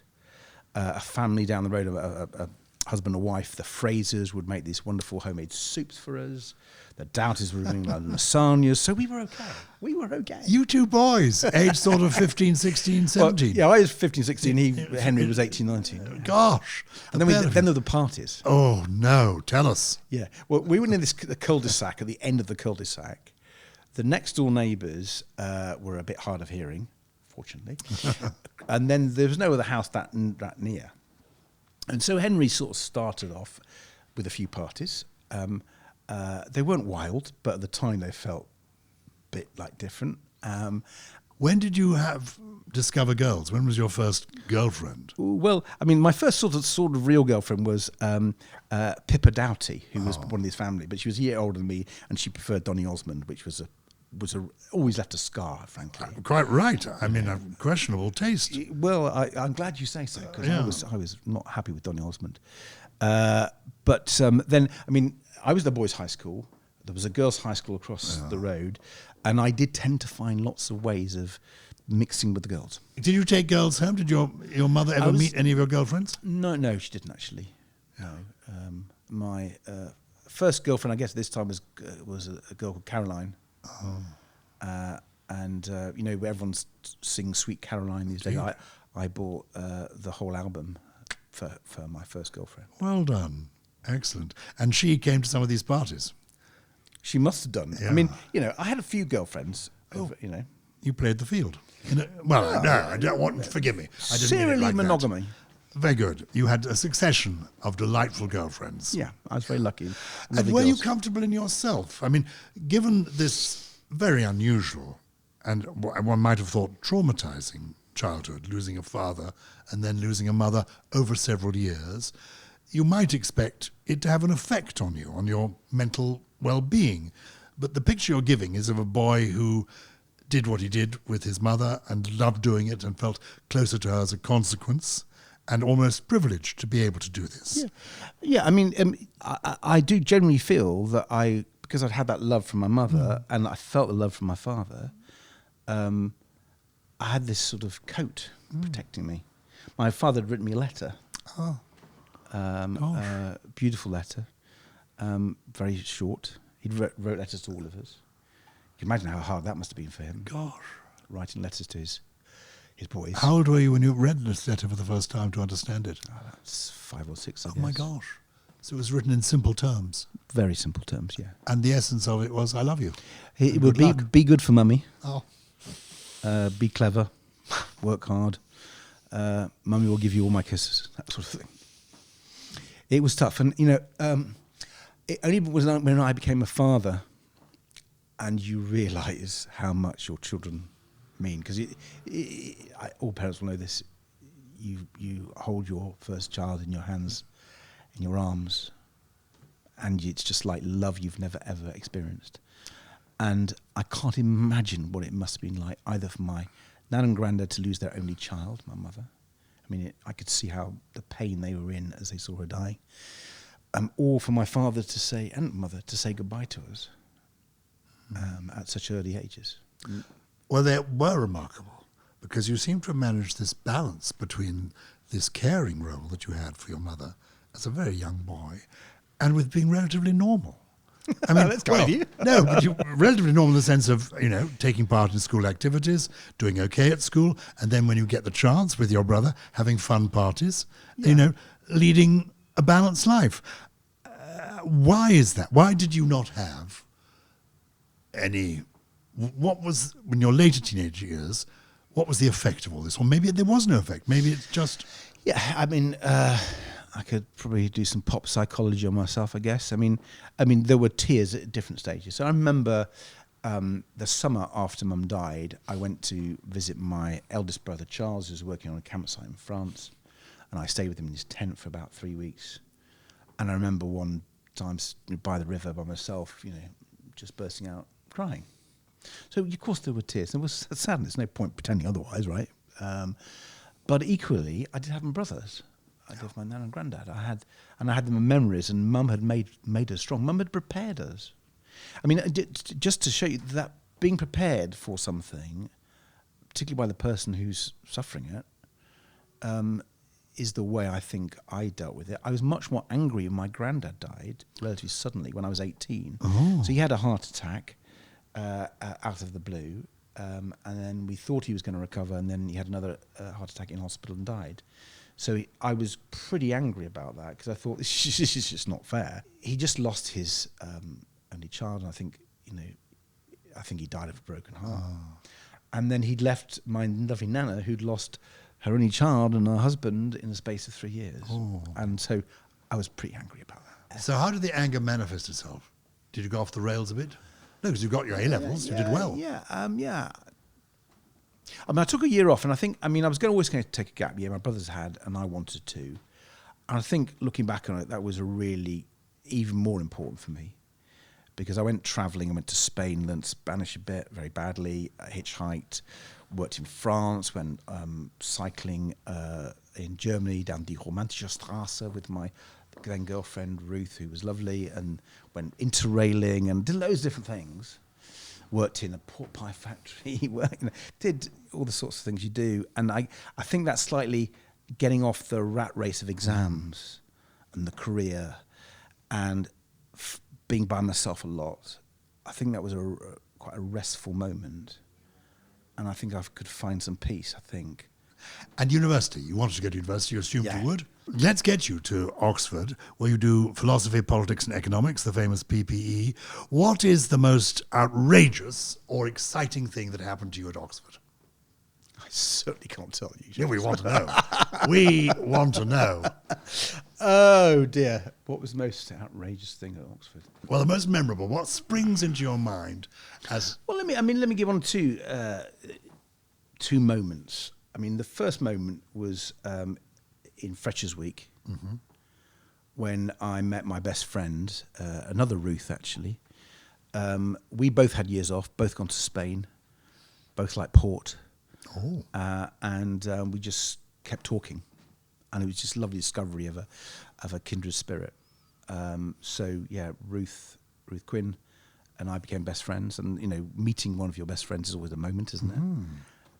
[SPEAKER 2] A family down the road, a husband and wife, the Frasers, would make these wonderful homemade soups for us. The Doughties were doing lasagnas. So we were okay.
[SPEAKER 1] You two boys, age sort of 15, 16, 17.
[SPEAKER 2] Well, yeah, I was 15, 16. Henry was 18, 19.
[SPEAKER 1] Gosh.
[SPEAKER 2] And then there were the parties.
[SPEAKER 1] Oh, no. Tell us.
[SPEAKER 2] Yeah. Well, we were in the cul-de-sac, at the end of the cul-de-sac. The next door neighbours were a bit hard of hearing, fortunately. And then there was no other house that near. And so Henry sort of started off with a few parties. They weren't wild, but at the time they felt a bit like different.
[SPEAKER 1] When did you discover girls? When was your first girlfriend?
[SPEAKER 2] Well, I mean, my first sort of real girlfriend was Pippa Doughty, who was one of his family, but she was a year older than me, and she preferred Donny Osmond, which was always left a scar, frankly.
[SPEAKER 1] Quite right. I mean, a questionable taste.
[SPEAKER 2] Well, I'm glad you say so, because I was not happy with Donny Osmond. But then, I mean, I was at the boys' high school. There was a girls' high school across the road, and I did tend to find lots of ways of mixing with the girls.
[SPEAKER 1] Did you take girls home? Did your mother ever meet any of your girlfriends?
[SPEAKER 2] No, she didn't actually. No. My first girlfriend, I guess at this time, was a girl called Caroline. And you know, everyone sings Sweet Caroline these days. I bought the whole album for my first girlfriend.
[SPEAKER 1] Well done. Excellent. And she came to some of these parties?
[SPEAKER 2] She must have done.
[SPEAKER 1] Yeah.
[SPEAKER 2] I mean, you know, I had a few girlfriends, you know.
[SPEAKER 1] You played the field. No, I don't want, forgive me. I didn't mean it like
[SPEAKER 2] monogamy.
[SPEAKER 1] That. Very good. You had a succession of delightful girlfriends.
[SPEAKER 2] Yeah, I was very lucky.
[SPEAKER 1] And were you comfortable in yourself? I mean, given this very unusual and one might have thought traumatizing childhood, losing a father and then losing a mother over several years, you might expect it to have an effect on you, on your mental well-being. But the picture you're giving is of a boy who did what he did with his mother and loved doing it and felt closer to her as a consequence, and almost privileged to be able to do this.
[SPEAKER 2] Yeah. I mean, I do generally feel that because I'd had that love from my mother and I felt the love from my father, I had this sort of coat protecting me. My father had written me a letter. Beautiful letter, very short. He wrote letters to all of us. You can imagine how hard that must have been for him.
[SPEAKER 1] Gosh.
[SPEAKER 2] Writing letters to his boys.
[SPEAKER 1] How old were you when you read this letter for the first time to understand it?
[SPEAKER 2] That's 5 or 6, I guess.
[SPEAKER 1] Oh my gosh. So it was written in simple terms.
[SPEAKER 2] Very simple terms, yeah.
[SPEAKER 1] And the essence of it was, I love you.
[SPEAKER 2] It would be good for mummy.
[SPEAKER 1] Oh.
[SPEAKER 2] Be clever. Work hard. Mummy will give you all my kisses. That sort of thing. It was tough. And, you know, it only was when I became a father and you realise how much your children mean. Because all parents will know this. You hold your first child in your hands, in your arms, and it's just like love you've never, ever experienced. And I can't imagine what it must have been like, either for my nan and granddad to lose their only child, my mother. I mean, I could see how the pain they were in as they saw her die. Or for my father to say, and mother, to say goodbye to us at such early ages.
[SPEAKER 1] Well, they were remarkable, because you seem to have managed this balance between this caring role that you had for your mother as a very young boy and with being relatively normal. I mean,
[SPEAKER 2] that's kind of you.
[SPEAKER 1] No, but you're relatively normal in the sense of, you know, taking part in school activities, doing okay at school, and then when you get the chance with your brother, having fun parties, you know, leading a balanced life. Why is that? Why did you not have any... What was, in your later teenage years, what was the effect of all this? Or maybe there was no effect. Maybe it's just...
[SPEAKER 2] Yeah, I mean... I could probably do some pop psychology on myself, I guess. I mean, there were tears at different stages. So I remember the summer after Mum died, I went to visit my eldest brother, Gyles, who was working on a campsite in France. And I stayed with him in his tent for about 3 weeks. And I remember one time by the river by myself, you know, just bursting out crying. So, of course, there were tears. There was sadness. No point pretending otherwise, right? But equally, I did have my brothers. I did my nan and granddad. I had them in memories, and Mum had made us strong. Mum had prepared us. I mean, just to show you that being prepared for something, particularly by the person who's suffering it, is the way I think I dealt with it. I was much more angry when my granddad died relatively suddenly when I was 18.
[SPEAKER 1] Oh.
[SPEAKER 2] So he had a heart attack out of the blue, and then we thought he was going to recover, and then he had another heart attack in hospital and died. So I was pretty angry about that because I thought this is just not fair. He just lost his only child, and I think he died of a broken heart. Oh. And then he'd left my lovely Nana, who'd lost her only child and her husband in the space of 3 years. Oh. And so I was pretty angry about that.
[SPEAKER 1] So how did the anger manifest itself? Did you go off the rails a bit? No, because you got your A-levels. You did well.
[SPEAKER 2] Yeah. I mean, I took a year off, and I was always going to take a gap year. My brothers had, and I wanted to. And I think, looking back on it, that was really even more important for me, because I went travelling. I went to Spain, learnt Spanish a bit, very badly, hitchhiked, worked in France, went cycling in Germany down the Romantische Straße with my then girlfriend Ruth, who was lovely, and went interrailing and did loads of different things. Worked in a pork pie factory, did all the sorts of things you do. And I think that's slightly getting off the rat race of exams and the career and being by myself a lot. I think that was quite a restful moment. And I think I could find some peace, I think.
[SPEAKER 1] And university, you wanted to go to university, you assumed
[SPEAKER 2] Yeah.
[SPEAKER 1] you would. Let's get you to Oxford, where you do philosophy, politics and economics, the famous PPE. What is the most outrageous or exciting thing that happened to you at Oxford?
[SPEAKER 2] I certainly can't tell you.
[SPEAKER 1] Yeah, we want to know. We want to know.
[SPEAKER 2] Oh dear. What was the most outrageous thing at Oxford?
[SPEAKER 1] Well, the most memorable, what springs into your mind as...
[SPEAKER 2] Well, let me give on two moments. I mean, the first moment was in Freshers' Week, when I met my best friend, another Ruth, actually. We both had years off, both gone to Spain, both like port.
[SPEAKER 1] Oh.
[SPEAKER 2] And we just kept talking. And it was just a lovely discovery of a kindred spirit. So, yeah, Ruth Quinn and I became best friends. And, meeting one of your best friends is always a moment, isn't it?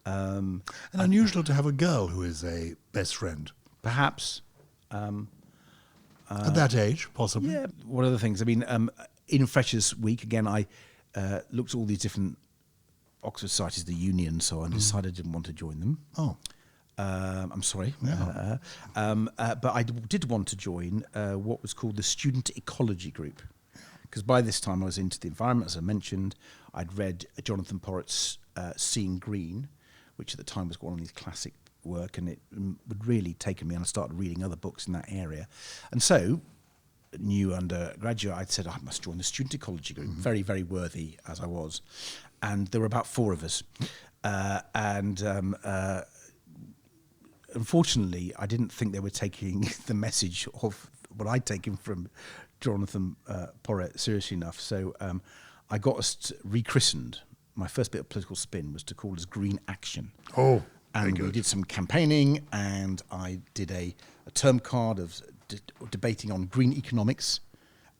[SPEAKER 1] And unusual to have a girl who is a best friend.
[SPEAKER 2] Perhaps.
[SPEAKER 1] At that age, possibly.
[SPEAKER 2] Yeah. What other things? I mean, in Freshers' Week, again, I looked at all these different Oxford societies, the Union and so on, decided I didn't want to join them.
[SPEAKER 1] Oh.
[SPEAKER 2] I'm sorry.
[SPEAKER 1] Yeah.
[SPEAKER 2] But I did want to join what was called the Student Ecology Group. Because by this time I was into the environment, as I mentioned. I'd read Jonathan Porritt's Seeing Green, which at the time was one of these classic work, and it would really taken me, and I started reading other books in that area. And so, new undergraduate, I'd said I must join the Student Ecology Group, very, very worthy as I was. And there were about 4 of us. Unfortunately, I didn't think they were taking the message of what I'd taken from Jonathan Porritt seriously enough. So I got us rechristened. My first bit of political spin was to call us Green Action.
[SPEAKER 1] Oh, very
[SPEAKER 2] and
[SPEAKER 1] good.
[SPEAKER 2] we did some campaigning, and I did a term card of debating on green economics.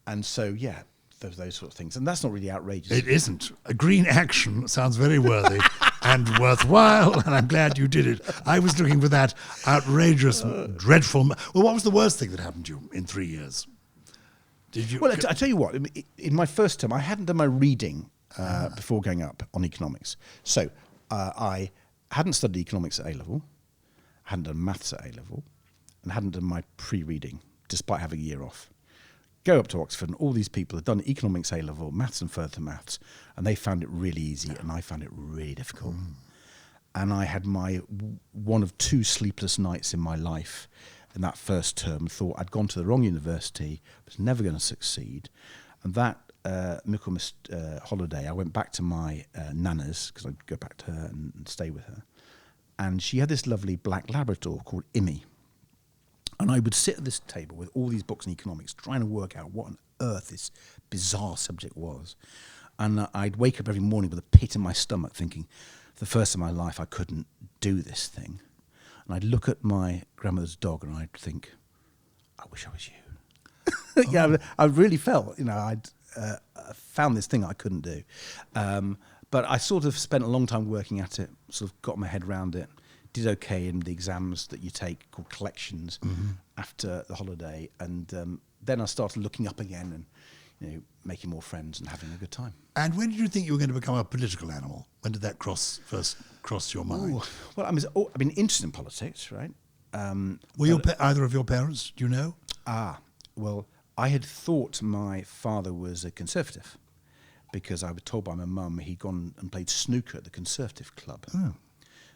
[SPEAKER 2] And so, yeah, those sort of things. And that's not really outrageous.
[SPEAKER 1] It isn't. A green action sounds very worthy and worthwhile, and I'm glad you did it. I was looking for that outrageous, dreadful... Well, what was the worst thing that happened to you in 3 years? Did you...
[SPEAKER 2] Well, I tell you what, in my first term, I hadn't done my reading before going up on economics. So I hadn't studied economics at A-level, hadn't done maths at A-level, and hadn't done my pre-reading, despite having a year off. Go up to Oxford, and all these people had done economics A-level, maths and further maths, and they found it really easy, and I found it really difficult. And I had one of 2 sleepless nights in my life in that first term, thought I'd gone to the wrong university, was never going to succeed. And that Michaelmas holiday, I went back to my nana's, because I'd go back to her and stay with her. And she had this lovely black Labrador called Immy. And I would sit at this table with all these books on economics, trying to work out what on earth this bizarre subject was. And I'd wake up every morning with a pit in my stomach, thinking, for the first time in my life, I couldn't do this thing. And I'd look at my grandmother's dog, and I'd think, I wish I was you. Yeah, I really felt, I'd found this thing I couldn't do. But I sort of spent a long time working at it, sort of got my head around it. Did okay in the exams that you take called collections after the holiday, and then I started looking up again and making more friends and having a good time.
[SPEAKER 1] And when did you think you were going to become a political animal? When did that first cross your mind?
[SPEAKER 2] Well, I've been interested in politics, right?
[SPEAKER 1] Were either of your parents? Do you know?
[SPEAKER 2] Well, I had thought my father was a Conservative because I was told by my mum he'd gone and played snooker at the Conservative Club.
[SPEAKER 1] Oh.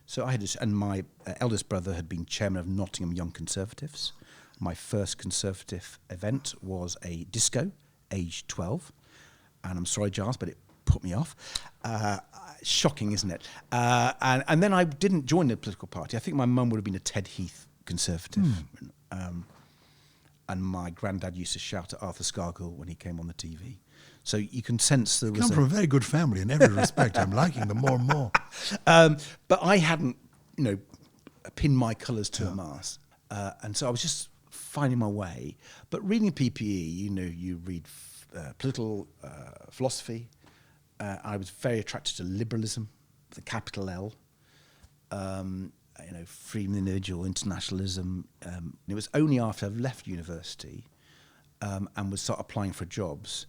[SPEAKER 2] So and my eldest brother had been chairman of Nottingham Young Conservatives. My first Conservative event was a disco, aged 12. And I'm sorry, Gyles, but it put me off. Shocking, isn't it? And then I didn't join the political party. I think my mum would have been a Ted Heath Conservative. And my granddad used to shout at Arthur Scargill when he came on the TV. So you can sense there was
[SPEAKER 1] Come from a very good family in every respect. I'm liking them more and more.
[SPEAKER 2] But I hadn't, pinned my colours to a mast. And so I was just finding my way. But reading PPE, you read political philosophy. I was very attracted to liberalism, the capital L. Freedom of the individual, internationalism. It was only after I've left university and would start applying for jobs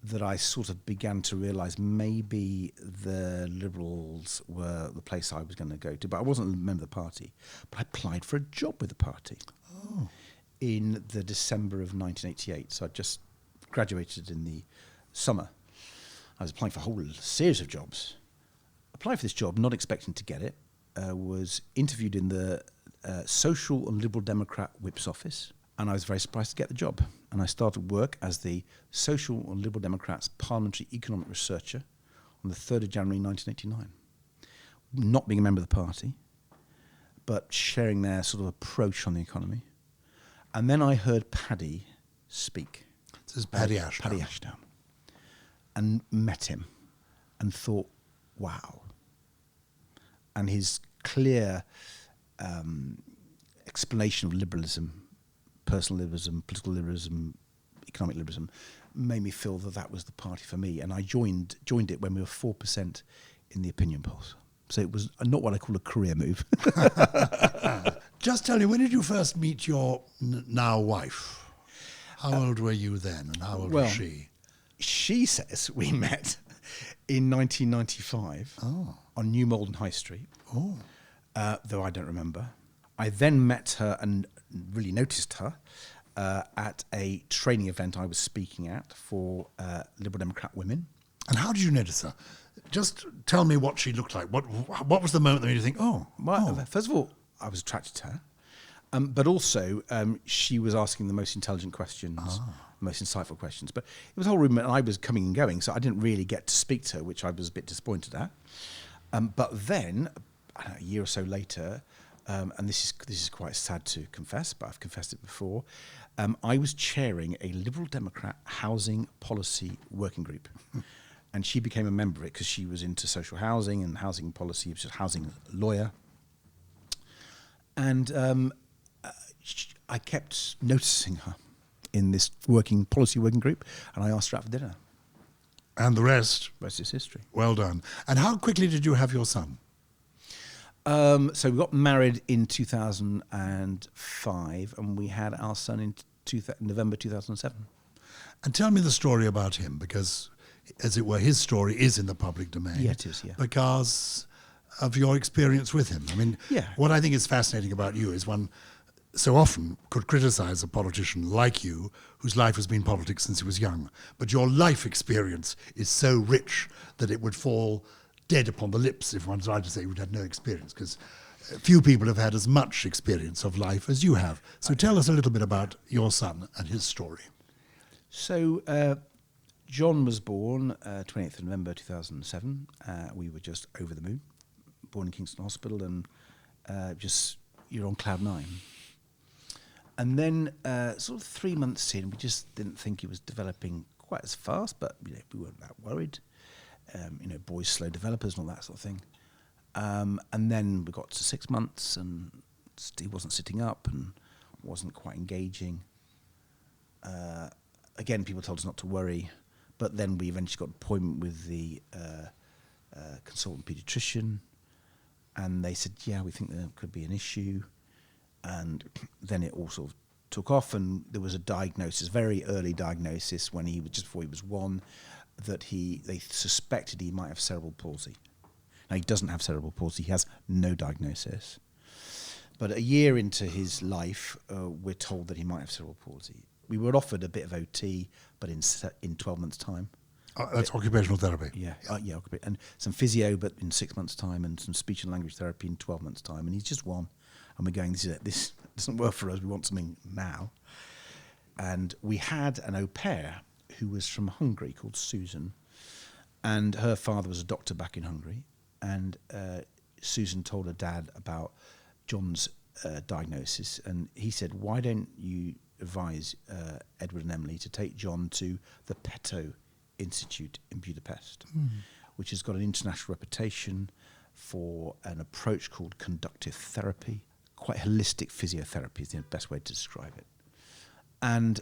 [SPEAKER 2] that I sort of began to realise maybe the Liberals were the place I was going to go to. But I wasn't a member of the party. But I applied for a job with the party in the December of 1988. So I just graduated in the summer. I was applying for a whole series of jobs. Applied for this job, not expecting to get it. Was interviewed in the Social and Liberal Democrat Whip's office, and I was very surprised to get the job. And I started work as the Social and Liberal Democrats Parliamentary Economic Researcher on the 3rd of January 1989. Not being a member of the party, but sharing their sort of approach on the economy. And then I heard Paddy speak.
[SPEAKER 1] This is Paddy Ashdown.
[SPEAKER 2] Paddy Ashdown. And met him and thought, wow. And his clear explanation of liberalism, personal liberalism, political liberalism, economic liberalism, made me feel that was the party for me. And I joined it when we were 4% in the opinion polls. So it was not what I call a career move.
[SPEAKER 1] Just tell me, when did you first meet your now wife? How old were you then, and how old was she?
[SPEAKER 2] She says we met in 1995 on New Malden High Street, though I don't remember. I then met her and really noticed her at a training event I was speaking at for Liberal Democrat women.
[SPEAKER 1] And how did you notice her? Just tell me what she looked like. What was the moment that made you think,
[SPEAKER 2] First of all, I was attracted to her. But also, she was asking the most intelligent questions, most insightful questions. But it was a whole room, and I was coming and going, so I didn't really get to speak to her, which I was a bit disappointed at. But then, a year or so later, and this is quite sad to confess, but I've confessed it before, I was chairing a Liberal Democrat housing policy working group. And she became a member of it because she was into social housing and housing policy, she was a housing lawyer. And I kept noticing her in this policy working group, and I asked her out for dinner.
[SPEAKER 1] And the rest?
[SPEAKER 2] Rest is history.
[SPEAKER 1] Well done. And how quickly did you have your son?
[SPEAKER 2] So we got married in 2005, and we had our son in November 2007.
[SPEAKER 1] And tell me the story about him, because, as it were, his story is in the public domain.
[SPEAKER 2] Yeah, it is, yeah.
[SPEAKER 1] Because of your experience with him. I mean, what I think is fascinating about you is one so often could criticize a politician like you, whose life has been politics since he was young. But your life experience is so rich that it would fall dead upon the lips if one tried to say you'd had no experience, because few people have had as much experience of life as you have. So tell us a little bit about your son and his story.
[SPEAKER 2] So John was born 28th of November 2007. We were just over the moon, born in Kingston Hospital, and you're on cloud nine. And then sort of 3 months in, we just didn't think he was developing quite as fast, but we weren't that worried. Boys slow developers and all that sort of thing. And then we got to 6 months, and he wasn't sitting up and wasn't quite engaging. Again, people told us not to worry, but then we eventually got an appointment with the consultant paediatrician, and they said, we think there could be an issue. And then it all sort of took off, and there was a diagnosis, very early diagnosis, when he was just before he was 1, that they suspected he might have cerebral palsy. Now, he doesn't have cerebral palsy; he has no diagnosis. But a year into his life, we're told that he might have cerebral palsy. We were offered a bit of OT, but in 12 months' time.
[SPEAKER 1] That's occupational therapy.
[SPEAKER 2] Yeah, and some physio, but in 6 months' time, and some speech and language therapy in 12 months' time. And he's just 1. And we're going, this doesn't work for us, we want something now. And we had an au pair who was from Hungary called Susan. And her father was a doctor back in Hungary. And Susan told her dad about John's diagnosis. And he said, why don't you advise Edward and Emily to take John to the Peto Institute in Budapest, which has got an international reputation for an approach called conductive therapy. Quite holistic physiotherapy is the best way to describe it. And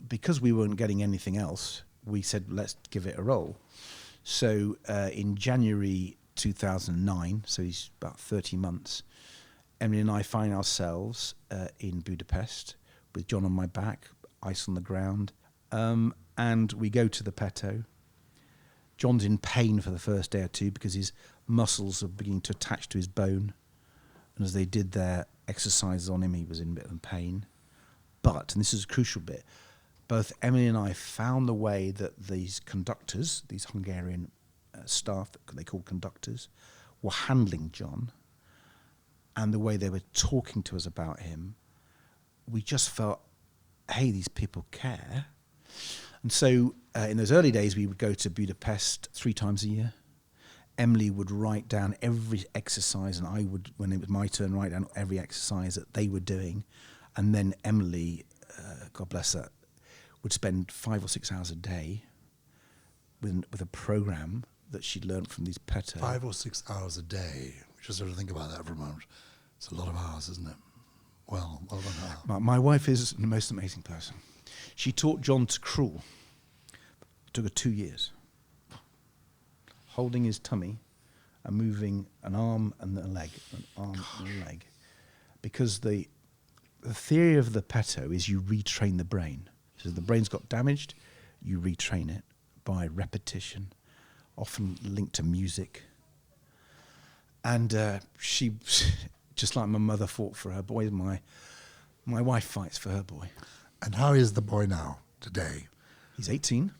[SPEAKER 2] because we weren't getting anything else, we said, let's give it a roll. So in January 2009, so he's about 30 months, Emily and I find ourselves in Budapest with John on my back, ice on the ground, and we go to the Peto. John's in pain for the first day or two because his muscles are beginning to attach to his bone. And as they did their exercises on him, he was in a bit of pain. But, and this is a crucial bit, both Emily and I found the way that these conductors, these Hungarian staff that they call conductors, were handling John, and the way they were talking to us about him, we just felt, hey, these people care. And so in those early days, we would go to Budapest 3 times a year. Emily would write down every exercise, and I would, when it was my turn, write down every exercise that they were doing. And then Emily, God bless her, would spend 5 or 6 hours a day with a program that she'd learned from these Peto.
[SPEAKER 1] 5 or 6 hours a day. Just sort of think about that for a moment. It's a lot of hours, isn't it? Well done her.
[SPEAKER 2] My wife is the most amazing person. She taught John to crawl. It took her 2 years. Holding his tummy and moving an arm and a leg, an arm and a leg. Because the theory of the Peto is you retrain the brain. So the brain's got damaged, you retrain it by repetition, often linked to music. And she, just like my mother fought for her boy, my wife fights for her boy.
[SPEAKER 1] And how is the boy now, today?
[SPEAKER 2] He's 18.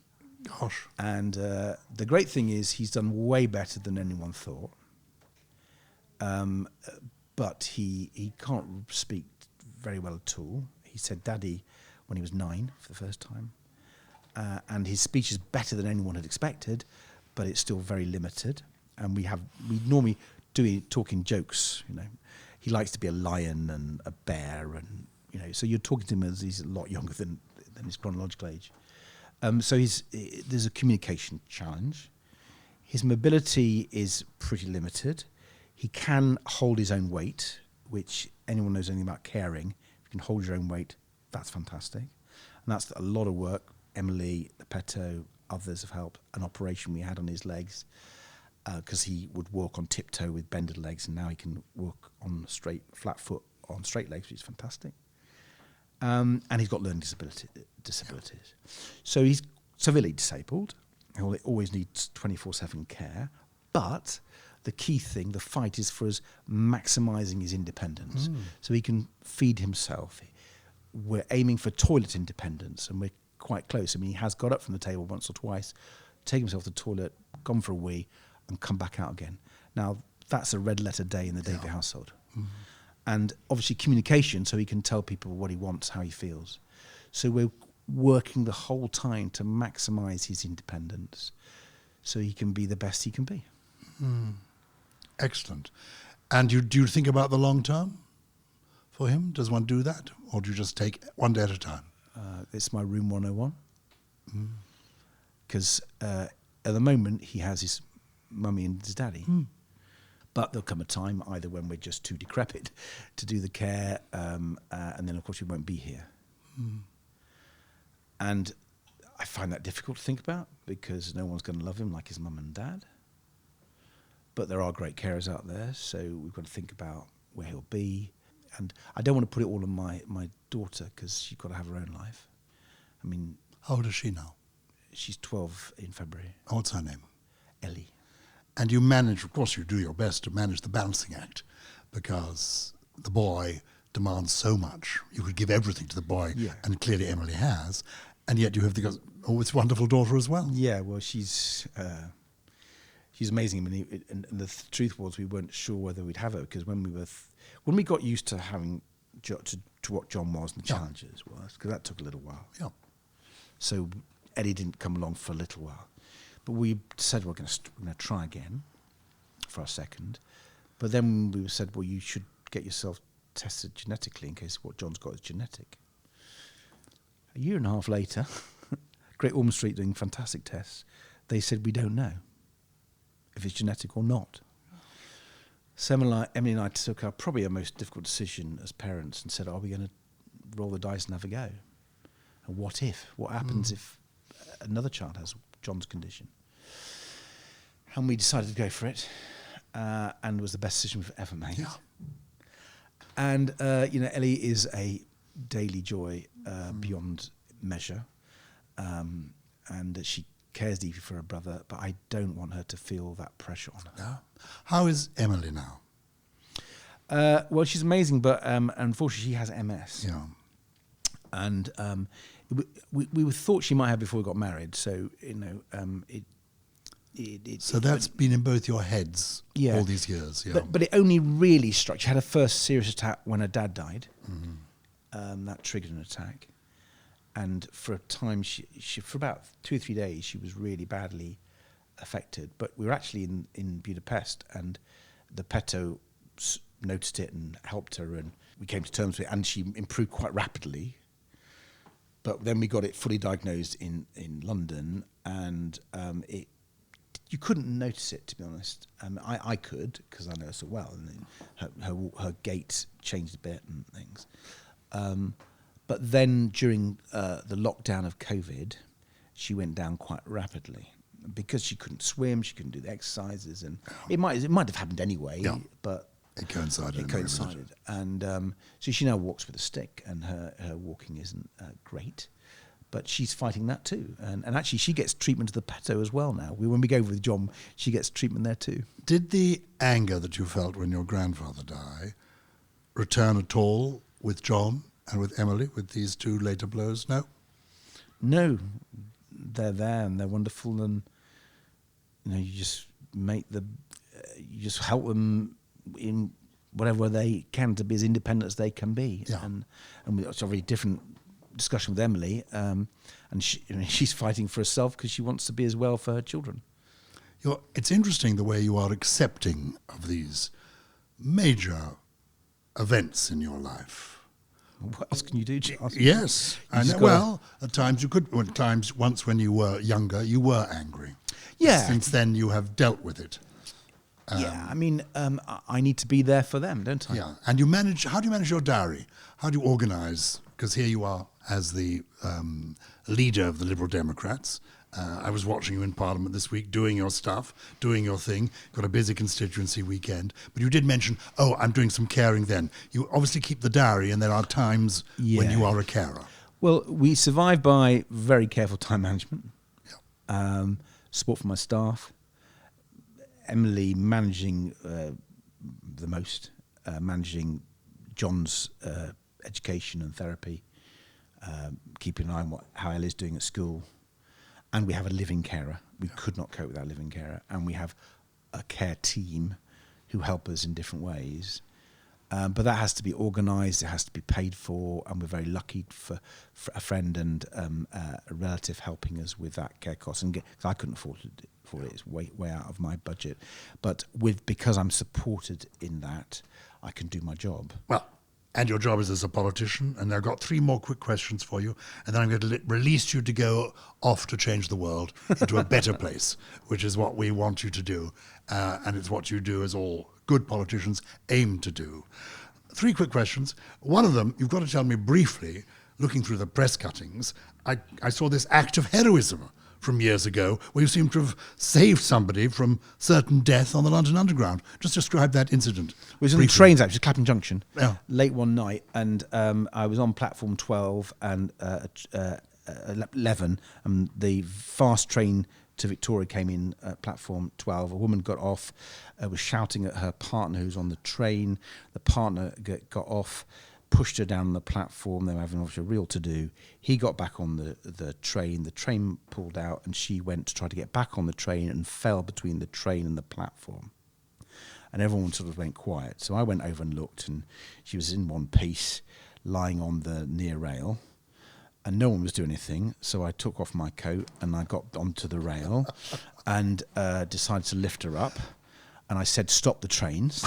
[SPEAKER 1] Gosh.
[SPEAKER 2] And the great thing is he's done way better than anyone thought. But he can't speak very well at all. He said Daddy when he was 9 for the first time. And his speech is better than anyone had expected, but it's still very limited. And we normally talk in jokes, you know. He likes to be a lion and a bear, and you know. So you're talking to him as he's a lot younger than his chronological age. So there's a communication challenge. His mobility is pretty limited. He can hold his own weight, which anyone knows anything about caring. If you can hold your own weight, that's fantastic. And that's a lot of work. Emily, the Peto, others have helped. An operation we had on his legs, because he would walk on tiptoe with bended legs, and now he can walk on flat foot on straight legs, which is fantastic. And he's got learning disabilities. So he's severely disabled. He always needs 24/7 care. But the key thing, the fight, is for us maximising his independence. So he can feed himself. We're aiming for toilet independence, and we're quite close. I mean, he has got up from the table once or twice, taken himself to the toilet, gone for a wee, and come back out again. Now, that's a red letter day in the Davey household. And obviously communication, so he can tell people what he wants, how he feels. So we're working the whole time to maximise his independence so he can be the best he can be.
[SPEAKER 1] Excellent. And do you think about the long term for him? Does one do that? Or do you just take one day at a time?
[SPEAKER 2] It's my room 101. Because at the moment he has his mummy and his daddy. But there'll come a time either when we're just too decrepit to do the care, and then of course we won't be here. And I find that difficult to think about because no one's going to love him like his mum and dad. But there are great carers out there, so we've got to think about where he'll be. And I don't want to put it all on my daughter because she's got to have her own life. I mean...
[SPEAKER 1] How old is she now?
[SPEAKER 2] She's 12 in February.
[SPEAKER 1] What's her name?
[SPEAKER 2] Ellie.
[SPEAKER 1] And you manage, of course you do your best to manage the balancing act because the boy demands so much. You could give everything to the boy, and clearly Emily has, and yet you have this wonderful daughter as well. Yeah,
[SPEAKER 2] well, she's amazing. I mean, and the truth was we weren't sure whether we'd have her because when we got used to having to what John was and the challenges was, because that took a little while.
[SPEAKER 1] Yeah.
[SPEAKER 2] So Eddie didn't come along for a little while. But we said we're going to try again for our second. But then we said, well, you should get yourself tested genetically in case what John's got is genetic. A year and a half later, Great Ormond Street doing fantastic tests, they said, we don't know if it's genetic or not. So Emily and I took probably our most difficult decision as parents and said, are we going to roll the dice and have a go? And what if? What happens if another child has John's condition? And we decided to go for it, and it was the best decision we've ever made.
[SPEAKER 1] Yeah.
[SPEAKER 2] And, Ellie is a daily joy beyond measure, and she cares deeply for her brother, but I don't want her to feel that pressure on her.
[SPEAKER 1] No. How is Emily now?
[SPEAKER 2] Well, she's amazing, but unfortunately she has MS.
[SPEAKER 1] Yeah.
[SPEAKER 2] And we thought she might have before we got married, so,
[SPEAKER 1] So that's been in both your heads
[SPEAKER 2] Yeah.
[SPEAKER 1] all these years, yeah.
[SPEAKER 2] But it only really struck. She had her first serious attack when her dad died. That triggered an attack. And for a time, she for about 2 or 3 days, she was really badly affected. But we were actually in Budapest, and the Peto noticed it and helped her, and we came to terms with it, and she improved quite rapidly. But then we got it fully diagnosed in London, and you couldn't notice it, to be honest. I could, because I know her so well, and her gait changed a bit and things. But then during the lockdown of COVID, she went down quite rapidly because she couldn't swim, she couldn't do the exercises, and it might have happened anyway, but
[SPEAKER 1] it coincided.
[SPEAKER 2] And so she now walks with a stick, and her walking isn't great. But she's fighting that too. And actually, she gets treatment to the Peto as well now. When we go with John, she gets treatment there too.
[SPEAKER 1] Did the anger that you felt when your grandfather died return at all with John and with Emily, with these two later blows? No?
[SPEAKER 2] No. They're there and they're wonderful, and you just you just help them in whatever they can to be as independent as they can be.
[SPEAKER 1] Yeah.
[SPEAKER 2] And it's a very different discussion with Emily, and she's fighting for herself because she wants to be as well for her children.
[SPEAKER 1] It's interesting the way you are accepting of these major events in your life.
[SPEAKER 2] What else can you do, Gyles?
[SPEAKER 1] Yes. At times you could. Once when you were younger, you were angry.
[SPEAKER 2] Yeah.
[SPEAKER 1] Since then, you have dealt with it.
[SPEAKER 2] I need to be there for them, don't I?
[SPEAKER 1] Yeah. And how do you manage your diary? How do you organise? Because here you are as the leader of the Liberal Democrats. I was watching you in Parliament this week, doing your stuff, doing your thing. Got a busy constituency weekend. But you did mention, I'm doing some caring then. You obviously keep the diary, and there are times when you are a carer.
[SPEAKER 2] Well, we survive by very careful time management, support from my staff, Emily managing the most, managing John's education and therapy, keeping an eye on how Ellie's doing at school. And we have a living carer. We could not cope without a living carer. And we have a care team who help us in different ways. But that has to be organised, it has to be paid for, and we're very lucky for a friend and a relative helping us with that care cost. And cause I couldn't afford it, it's way out of my budget. But because I'm supported in that, I can do my job.
[SPEAKER 1] Well, and your job is as a politician, and I've got 3 more quick questions for you, and then I'm going to release you to go off to change the world into a better place, which is what we want you to do, and it's what you do as all good politicians aim to do. 3 quick questions. One of them, you've got to tell me briefly, looking through the press cuttings, I saw this act of heroism from years ago, where you seem to have saved somebody from certain death on the London Underground. Just describe that incident.
[SPEAKER 2] It was in the trains, actually, Clapham Junction,
[SPEAKER 1] late
[SPEAKER 2] one night, and I was on platform 12 and 11, and the fast train to Victoria came in at platform 12. A woman got off, was shouting at her partner who was on the train. The partner got off, pushed her down on the platform. They were having obviously a real to-do. He got back on the train. The train pulled out, and she went to try to get back on the train and fell between the train and the platform. And everyone sort of went quiet. So I went over and looked, and she was in one piece, lying on the near rail. and no one was doing anything. So I took off my coat and I got onto the rail and decided to lift her up. And I said, "Stop the trains."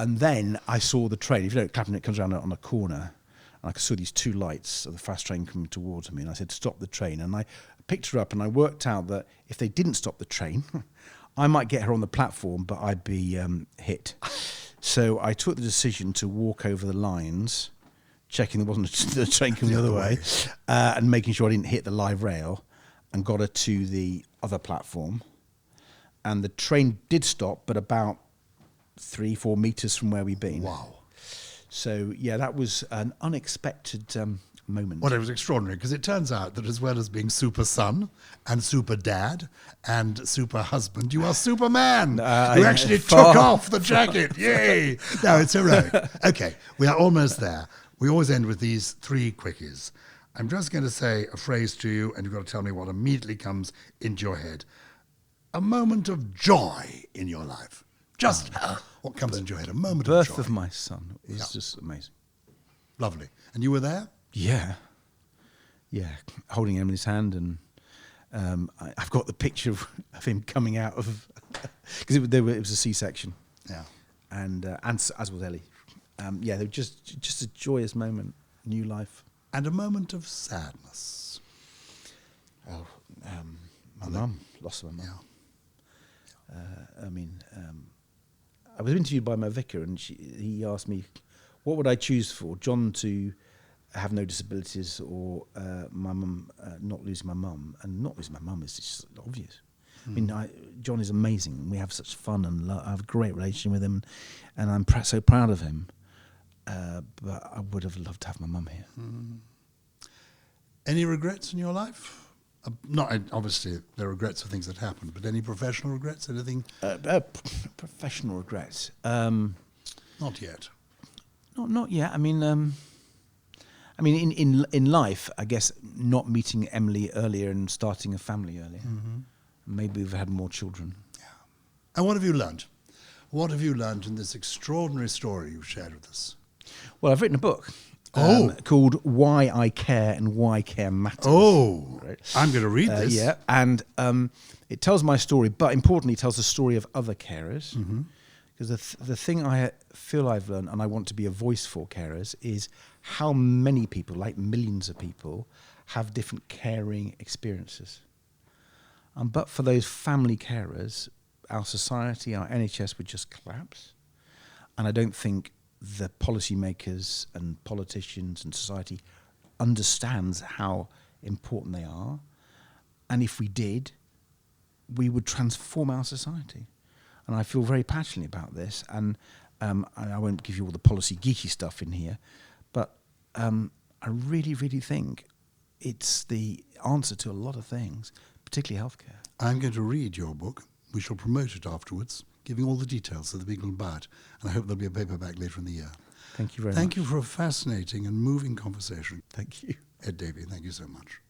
[SPEAKER 2] And then I saw the train. If you know, Clapham, it comes around on a corner. And I saw these two lights of the fast train coming towards me. And I said, "Stop the train." And I picked her up and I worked out that if they didn't stop the train, I might get her on the platform, but I'd be hit. So I took the decision to walk over the lines, checking there wasn't the train coming the other way, and making sure I didn't hit the live rail, and got her to the other platform. And the train did stop, but about 3-4 meters from where we'd been.
[SPEAKER 1] Wow.
[SPEAKER 2] So, yeah, that was an unexpected moment.
[SPEAKER 1] Well, it was extraordinary because it turns out that as well as being super son and super dad and super husband, you are Superman. You actually took off the jacket. Yay! No, it's heroic. Okay, we are almost there. We always end with these 3 quickies. I'm just going to say a phrase to you, and you've got to tell me what immediately comes into your head. A moment of joy in your life. Just what comes into your head? A moment of joy.
[SPEAKER 2] Birth of my son is just amazing.
[SPEAKER 1] Lovely. And you were there?
[SPEAKER 2] Yeah. Yeah, holding Emily's hand, and I've got the picture of him coming out of... Because it was a C-section.
[SPEAKER 1] Yeah.
[SPEAKER 2] And as was Ellie. Yeah, they were just a joyous moment, new life.
[SPEAKER 1] And a moment of sadness.
[SPEAKER 2] Oh, my mum, lost my mum.
[SPEAKER 1] Yeah.
[SPEAKER 2] I was interviewed by my vicar, and he asked me, what would I choose for, John to have no disabilities or my mum not losing my mum? And not losing my mum is just obvious. I mean, John is amazing. We have such fun, and I have a great relationship with him, and I'm so proud of him. But I would have loved to have my mum here.
[SPEAKER 1] Any regrets in your life? Not obviously there are regrets for things that happened, but any professional regrets? Anything?
[SPEAKER 2] Professional regrets?
[SPEAKER 1] Not yet.
[SPEAKER 2] Not yet. I mean, in life, I guess not meeting Emily earlier and starting a family earlier. Mm-hmm. Maybe we've had more children.
[SPEAKER 1] Yeah. And what have you learned? What have you learned in this extraordinary story you've shared with us?
[SPEAKER 2] Well, I've written a book. Called Why I Care and Why Care Matters.
[SPEAKER 1] Oh,
[SPEAKER 2] right?
[SPEAKER 1] I'm going to read this.
[SPEAKER 2] Yeah, and it tells my story, but importantly, it tells the story of other carers. Because the thing I feel I've learned, and I want to be a voice for carers, is how many people, like millions of people, have different caring experiences. But for those family carers, our society, our NHS would just collapse. And I don't think the policymakers and politicians and society understands how important they are. And if we did, we would transform our society. And I feel very passionately about this. And I won't give you all the policy geeky stuff in here, but I really, really think it's the answer to a lot of things, particularly healthcare.
[SPEAKER 1] I'm going to read your book. We shall promote it afterwards, giving all the details so that people can buy it. And I hope there'll be a paperback later in the year.
[SPEAKER 2] Thank you very much.
[SPEAKER 1] Thank you for a fascinating and moving conversation.
[SPEAKER 2] Thank you.
[SPEAKER 1] Ed Davey, thank you so much.